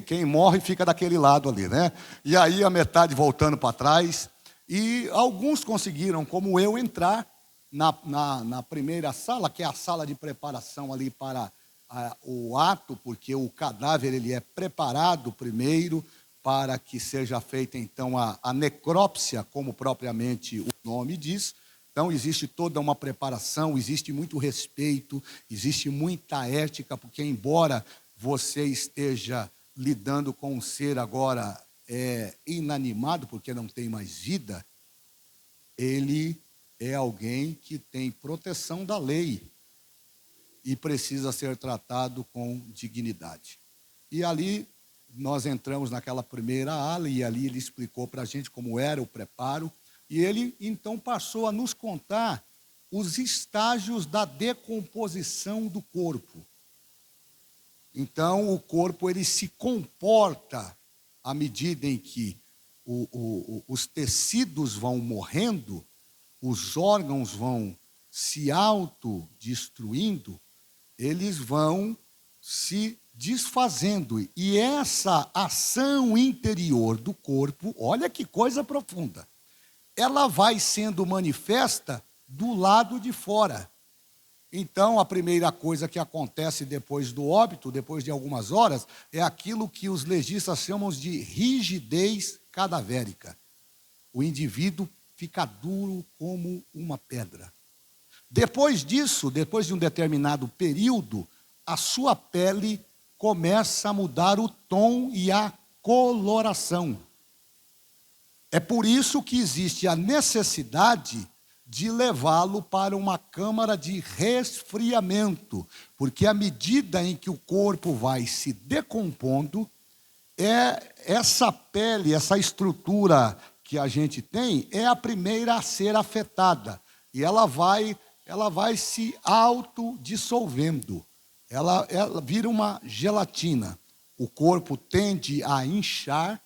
quem morre fica daquele lado ali, né? E aí a metade voltando para trás. E alguns conseguiram, como eu, entrar na primeira sala, que é a sala de preparação ali para o ato, porque o cadáver ele é preparado primeiro para que seja feita então a necrópsia, como propriamente o nome diz. Então existe toda uma preparação, existe muito respeito, existe muita ética, porque embora você esteja lidando com um ser agora inanimado, porque não tem mais vida, ele é alguém que tem proteção da lei e precisa ser tratado com dignidade. E ali nós entramos naquela primeira ala e ali ele explicou para a gente como era o preparo e ele então passou a nos contar os estágios da decomposição do corpo. Então o corpo ele se comporta à medida em que os tecidos vão morrendo, os órgãos vão se autodestruindo, eles vão se desfazendo. E essa ação interior do corpo, olha que coisa profunda, ela vai sendo manifesta do lado de fora. Então, a primeira coisa que acontece depois do óbito, depois de algumas horas, é aquilo que os legistas chamam de rigidez cadavérica. O indivíduo fica duro como uma pedra. Depois disso, depois de um determinado período, a sua pele começa a mudar o tom e a coloração. É por isso que existe a necessidade de levá-lo para uma câmara de resfriamento, porque à medida em que o corpo vai se decompondo, essa pele, essa estrutura que a gente tem, é a primeira a ser afetada. E ela vai se autodissolvendo. Ela vira uma gelatina. O corpo tende a inchar,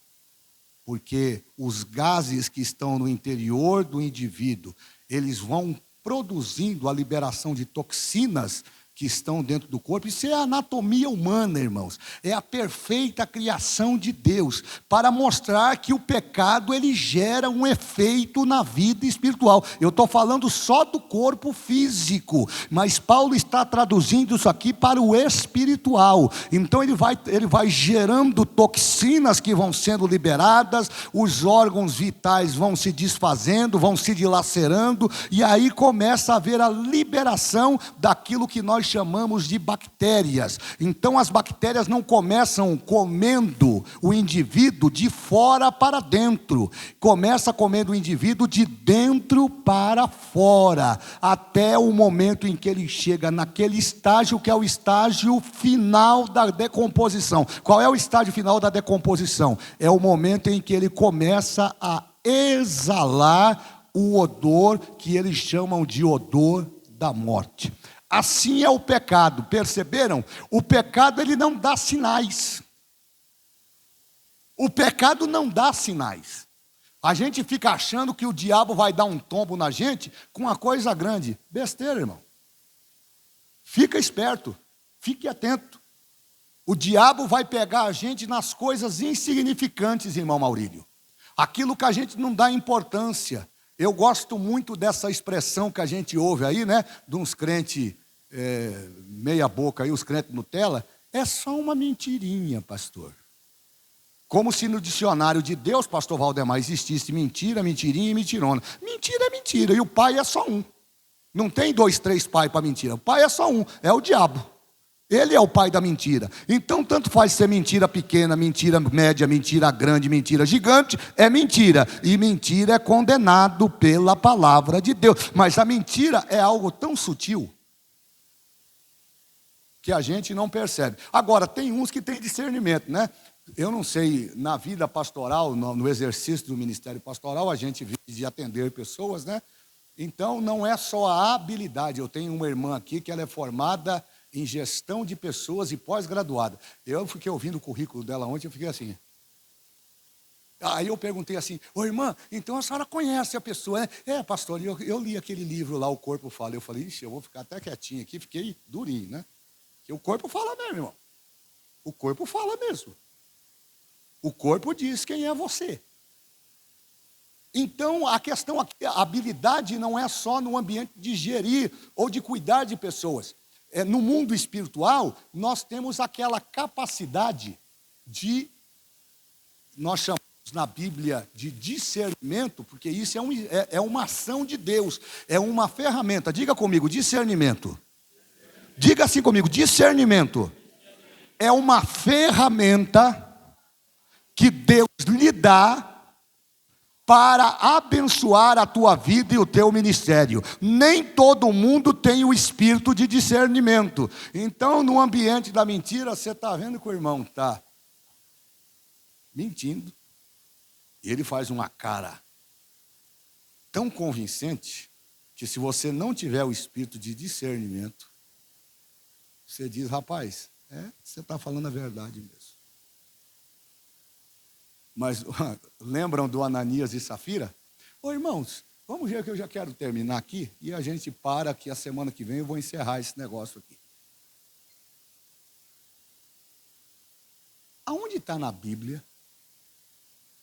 porque os gases que estão no interior do indivíduo, eles vão produzindo a liberação de toxinas que estão dentro do corpo. Isso é a anatomia humana, irmãos. É a perfeita criação de Deus, para mostrar que o pecado ele gera um efeito na vida espiritual. Eu estou falando só do corpo físico, mas Paulo está traduzindo isso aqui para o espiritual. Então ele vai gerando toxinas que vão sendo liberadas, os órgãos vitais vão se desfazendo, vão se dilacerando, e aí começa a haver a liberação daquilo que nós chamamos de bactérias. Então as bactérias não começam comendo o indivíduo de fora para dentro, começa comendo o indivíduo de dentro para fora, até o momento em que ele chega naquele estágio que é o estágio final da decomposição. Qual é o estágio final da decomposição? É o momento em que ele começa a exalar o odor que eles chamam de odor da morte. Assim é o pecado, perceberam? O pecado ele não dá sinais. O pecado não dá sinais. A gente fica achando que o diabo vai dar um tombo na gente com uma coisa grande. Besteira, irmão. Fica esperto, fique atento. O diabo vai pegar a gente nas coisas insignificantes, irmão Maurílio. Aquilo que a gente não dá importância. Eu gosto muito dessa expressão que a gente ouve aí, né? De uns crentes meia boca aí, os crentes Nutella. É só uma mentirinha, pastor. Como se no dicionário de Deus, pastor Valdemar, existisse mentira, mentirinha e mentirona. Mentira é mentira, e o pai é só um. Não tem 2, 3 pais para mentira. O pai é só um, é o diabo. Ele é o pai da mentira. Então, tanto faz ser mentira pequena, mentira média, mentira grande, mentira gigante, é mentira. E mentira é condenado pela palavra de Deus. Mas a mentira é algo tão sutil que a gente não percebe. Agora, tem uns que têm discernimento, né? Eu não sei, na vida pastoral, no exercício do ministério pastoral, a gente vive de atender pessoas, né? Então, não é só a habilidade. Eu tenho uma irmã aqui que ela é formada em gestão de pessoas e pós-graduada. Eu fiquei ouvindo o currículo dela ontem, eu fiquei assim. Aí eu perguntei assim, ô irmã, então a senhora conhece a pessoa, né? Pastor, eu li aquele livro lá, O Corpo Fala. Eu falei, ixi, eu vou ficar até quietinho aqui, fiquei durinho, né? Porque o corpo fala mesmo, irmão. O corpo fala mesmo. O corpo diz quem é você. Então, a questão aqui, a habilidade não é só no ambiente de gerir ou de cuidar de pessoas. No mundo espiritual, nós temos aquela capacidade de, nós chamamos na Bíblia de discernimento, porque isso é uma ação de Deus, é uma ferramenta. Diga comigo, discernimento. Diga assim comigo, discernimento. É uma ferramenta que Deus lhe dá para abençoar a tua vida e o teu ministério. Nem todo mundo tem o espírito de discernimento. Então, no ambiente da mentira, você está vendo que o irmão está mentindo. E ele faz uma cara tão convincente que, se você não tiver o espírito de discernimento, você diz, rapaz, você está falando a verdade mesmo. Mas lembram do Ananias e Safira? Ô irmãos, vamos ver que eu já quero terminar aqui e a gente para que a semana que vem eu vou encerrar esse negócio aqui. Aonde está na Bíblia,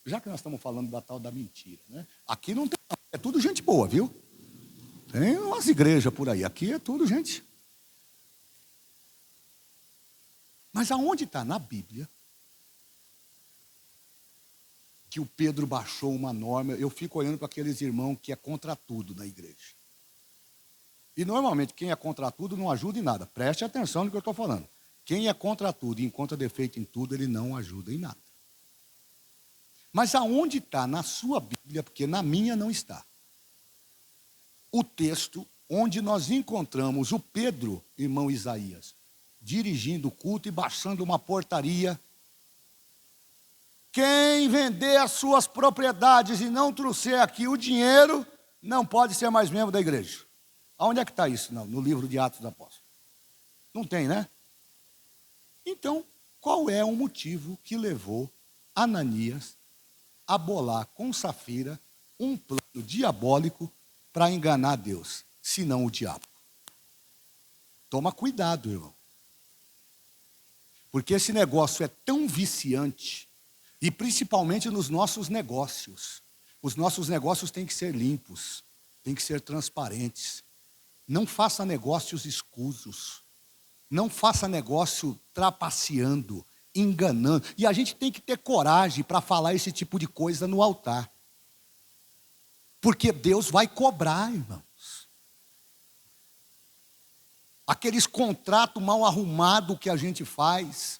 já que nós estamos falando da tal da mentira, né? Aqui não tem, é tudo gente boa, viu? Tem umas igrejas por aí, aqui é tudo gente. Mas aonde está na Bíblia que o Pedro baixou uma norma? Eu fico olhando para aqueles irmãos que é contra tudo na igreja. E normalmente quem é contra tudo não ajuda em nada. Preste atenção no que eu estou falando. Quem é contra tudo e encontra defeito em tudo, ele não ajuda em nada. Mas aonde está na sua Bíblia, porque na minha não está, o texto onde nós encontramos o Pedro, irmão Isaías, dirigindo o culto e baixando uma portaria: quem vender as suas propriedades e não trouxer aqui o dinheiro, não pode ser mais membro da igreja. Aonde é que está isso? Não, no livro de Atos dos Apóstolos. Não tem, né? Então, qual é o motivo que levou Ananias a bolar com Safira um plano diabólico para enganar Deus, se não o diabo? Toma cuidado, irmão. Porque esse negócio é tão viciante. E principalmente nos nossos negócios. Os nossos negócios têm que ser limpos, têm que ser transparentes. Não faça negócios escusos. Não faça negócio trapaceando, enganando. E a gente tem que ter coragem para falar esse tipo de coisa no altar. Porque Deus vai cobrar, irmãos. Aqueles contratos mal arrumados que a gente faz,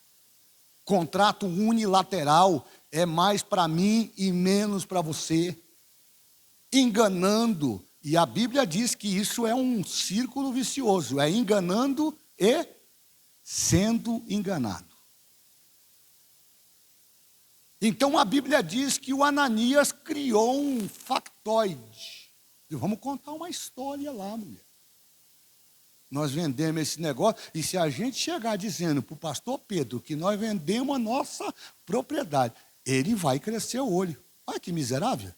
contrato unilateral, é mais para mim e menos para você, enganando. E a Bíblia diz que isso é um círculo vicioso, é enganando e sendo enganado. Então a Bíblia diz que o Ananias criou um factoide. E vamos contar uma história lá, mulher. Nós vendemos esse negócio, e se a gente chegar dizendo para o pastor Pedro que nós vendemos a nossa propriedade, ele vai crescer o olho. Olha que miserável.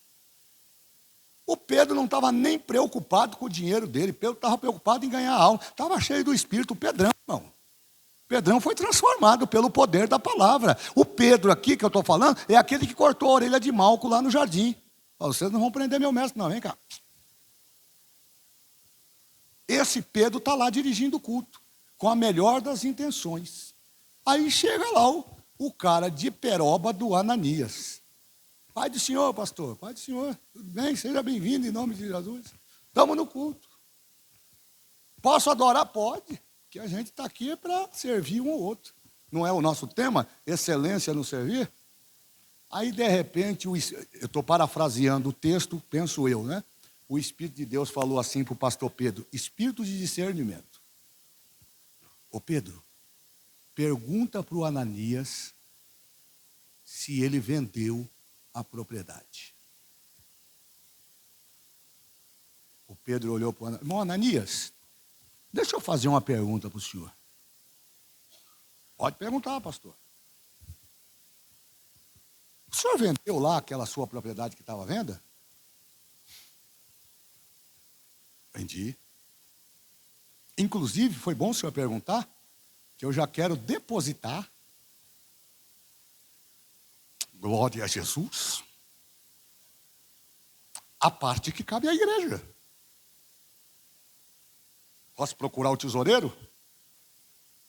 O Pedro não estava nem preocupado com o dinheiro dele, Pedro estava preocupado em ganhar alma, estava cheio do Espírito. O Pedrão, irmão. O Pedrão foi transformado pelo poder da palavra. O Pedro aqui que eu estou falando é aquele que cortou a orelha de Malco lá no jardim. Vocês não vão prender meu mestre, não, vem cá. Esse Pedro está lá dirigindo o culto, com a melhor das intenções. Aí chega lá o cara de peroba do Ananias. Pai do Senhor, pastor, Pai do Senhor, tudo bem? Seja bem-vindo em nome de Jesus. Estamos no culto. Posso adorar? Pode, porque a gente está aqui para servir um ao outro. Não é o nosso tema? Excelência no servir? Aí, de repente, eu estou parafraseando o texto, penso eu, né? O Espírito de Deus falou assim para o pastor Pedro: espírito de discernimento. Ô Pedro, pergunta para o Ananias se ele vendeu a propriedade. O Pedro olhou para o Ananias: irmão Ananias, deixa eu fazer uma pergunta para o senhor. Pode perguntar, pastor. O senhor vendeu lá aquela sua propriedade que estava à venda? Vendi. Inclusive, foi bom o senhor perguntar, que eu já quero depositar. Glória a Jesus. a parte que cabe à igreja. Posso procurar o tesoureiro?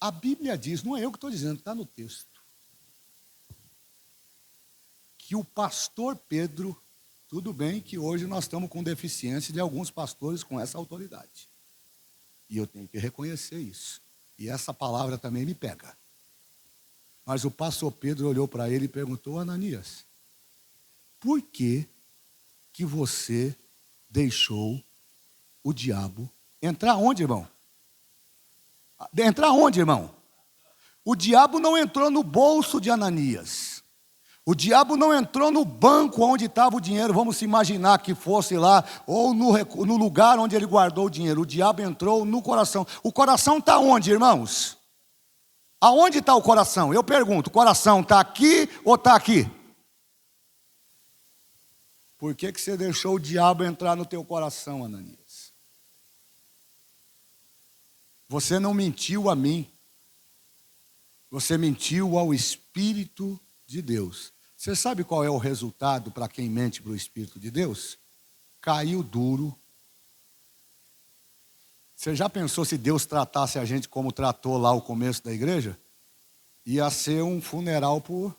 A Bíblia diz, não é eu que estou dizendo, está no texto, que o pastor Pedro, tudo bem que hoje nós estamos com deficiência de alguns pastores com essa autoridade. E eu tenho que reconhecer isso. E essa palavra também me pega. Mas o pastor Pedro olhou para ele e perguntou: Ananias, por que você deixou o diabo entrar onde, irmão? Entrar onde, irmão? O diabo não entrou no bolso de Ananias. O diabo não entrou no banco onde estava o dinheiro, vamos imaginar que fosse lá, ou no lugar onde ele guardou o dinheiro. O diabo entrou no coração. O coração está onde, irmãos? Aonde está o coração? Eu pergunto, o coração está aqui ou está aqui? Por que você deixou o diabo entrar no teu coração, Ananias? Você não mentiu a mim. Você mentiu ao Espírito de Deus. Você sabe qual é o resultado para quem mente para o Espírito de Deus? Caiu duro. Você já pensou se Deus tratasse a gente como tratou lá o começo da igreja? Ia ser um funeral por...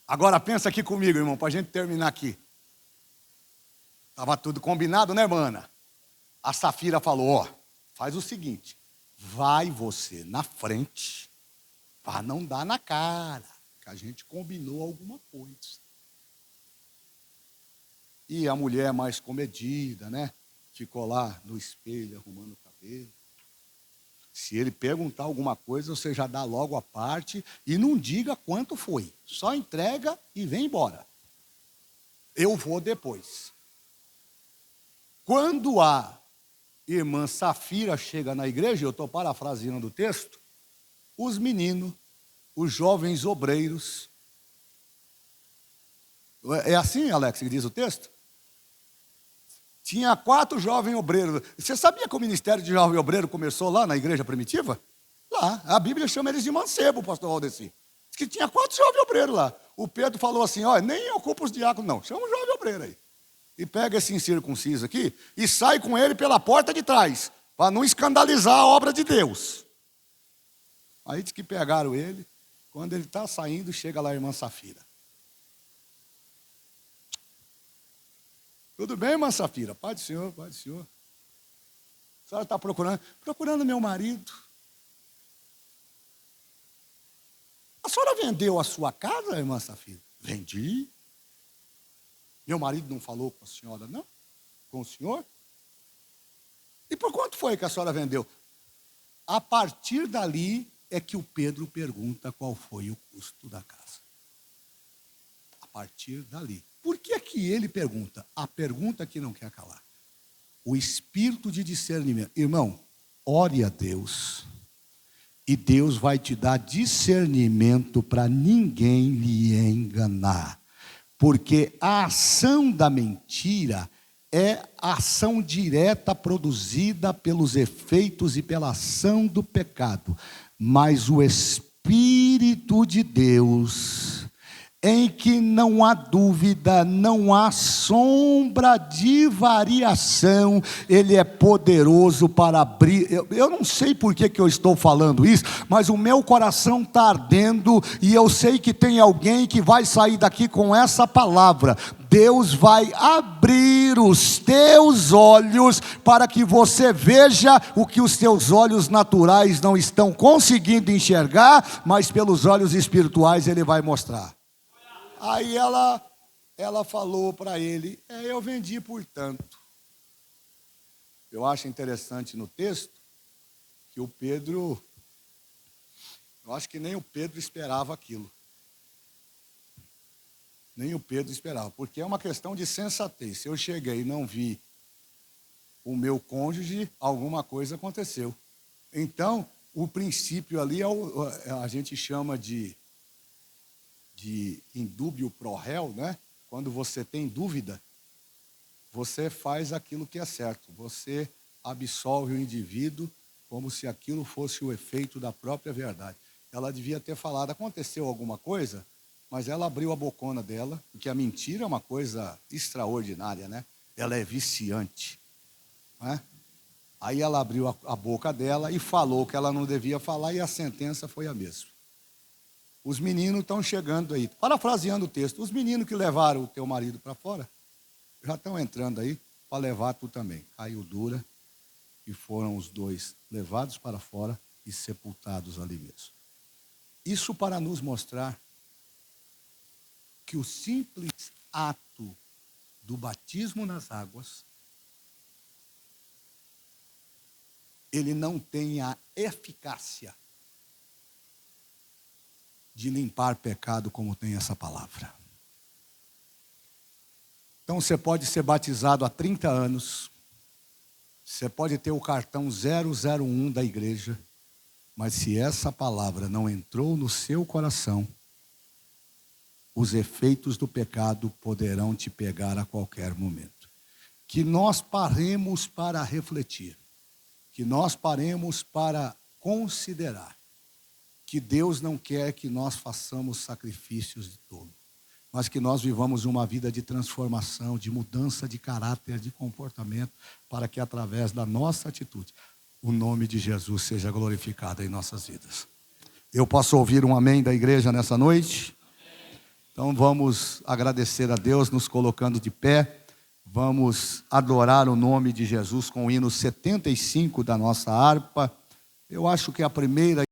Agora pensa aqui comigo, irmão, para a gente terminar aqui. Estava tudo combinado, né, mana? A Safira falou, ó, faz o seguinte, vai você na frente, para não dar na cara, que a gente combinou alguma coisa. E a mulher mais comedida, né? Ficou lá no espelho arrumando o cabelo. Se ele perguntar alguma coisa, você já dá logo a parte e não diga quanto foi. Só entrega e vem embora. Eu vou depois. Quando a irmã Safira chega na igreja, eu estou parafraseando o texto, os meninos, os jovens obreiros. É assim, Alex, que diz o texto? Tinha 4 jovens obreiros. Você sabia que o ministério de jovem obreiro começou lá na igreja primitiva? Lá. A Bíblia chama eles de mancebo, pastor Valdeci. Diz que tinha 4 jovens obreiros lá. O Pedro falou assim, ó, nem ocupa os diáconos, não. Chama um jovem obreiro aí. E pega esse incircunciso aqui e sai com ele pela porta de trás, para não escandalizar a obra de Deus. Aí diz que pegaram ele. Quando ele está saindo, chega lá a irmã Safira. Tudo bem, irmã Safira? Pai do Senhor, pai do Senhor. A senhora está procurando meu marido. A senhora vendeu a sua casa, irmã Safira? Vendi. Meu marido não falou com a senhora, não? Com o senhor? E por quanto foi que a senhora vendeu? A partir dali é que o Pedro pergunta qual foi o custo da casa. A partir dali. Por que é que ele pergunta? A pergunta que não quer calar. O espírito de discernimento. Irmão, ore a Deus. E Deus vai te dar discernimento para ninguém lhe enganar. Porque a ação da mentira é a ação direta produzida pelos efeitos e pela ação do pecado. Mas o Espírito de Deus, em que não há dúvida, não há sombra de variação, ele é poderoso para abrir. Eu não sei por que eu estou falando isso, mas o meu coração está ardendo e eu sei que tem alguém que vai sair daqui com essa palavra. Deus vai abrir os teus olhos para que você veja o que os teus olhos naturais não estão conseguindo enxergar, mas pelos olhos espirituais ele vai mostrar. Aí ela falou para ele, eu vendi por tanto. Eu acho interessante no texto que o Pedro, eu acho que nem o Pedro esperava aquilo. Nem o Pedro esperava, porque é uma questão de sensatez. Se eu cheguei e não vi o meu cônjuge, alguma coisa aconteceu. Então, o princípio ali a gente chama de indúbio pro réu, né? Quando você tem dúvida, você faz aquilo que é certo. Você absolve o indivíduo como se aquilo fosse o efeito da própria verdade. Ela devia ter falado, aconteceu alguma coisa? mas ela abriu a bocona dela, porque a mentira é uma coisa extraordinária, né? Ela é viciante, né? Aí ela abriu a boca dela e falou o que ela não devia falar, e a sentença foi a mesma. Os meninos estão chegando aí, parafraseando o texto, os meninos que levaram o teu marido para fora, já estão entrando aí para levar tu também. Caiu dura, e foram os dois levados para fora e sepultados ali mesmo. Isso para nos mostrar que o simples ato do batismo nas águas, ele não tem a eficácia de limpar pecado como tem essa palavra. Então você pode ser batizado há 30 anos, você pode ter o cartão 001 da igreja, mas se essa palavra não entrou no seu coração, os efeitos do pecado poderão te pegar a qualquer momento. Que nós paremos para refletir, que nós paremos para considerar que Deus não quer que nós façamos sacrifícios de tolo, mas que nós vivamos uma vida de transformação, de mudança de caráter, de comportamento, para que através da nossa atitude, o nome de Jesus seja glorificado em nossas vidas. Eu posso ouvir um amém da igreja nessa noite? Então vamos agradecer a Deus, nos colocando de pé. Vamos adorar o nome de Jesus com o hino 75 da nossa harpa. Eu acho que a primeira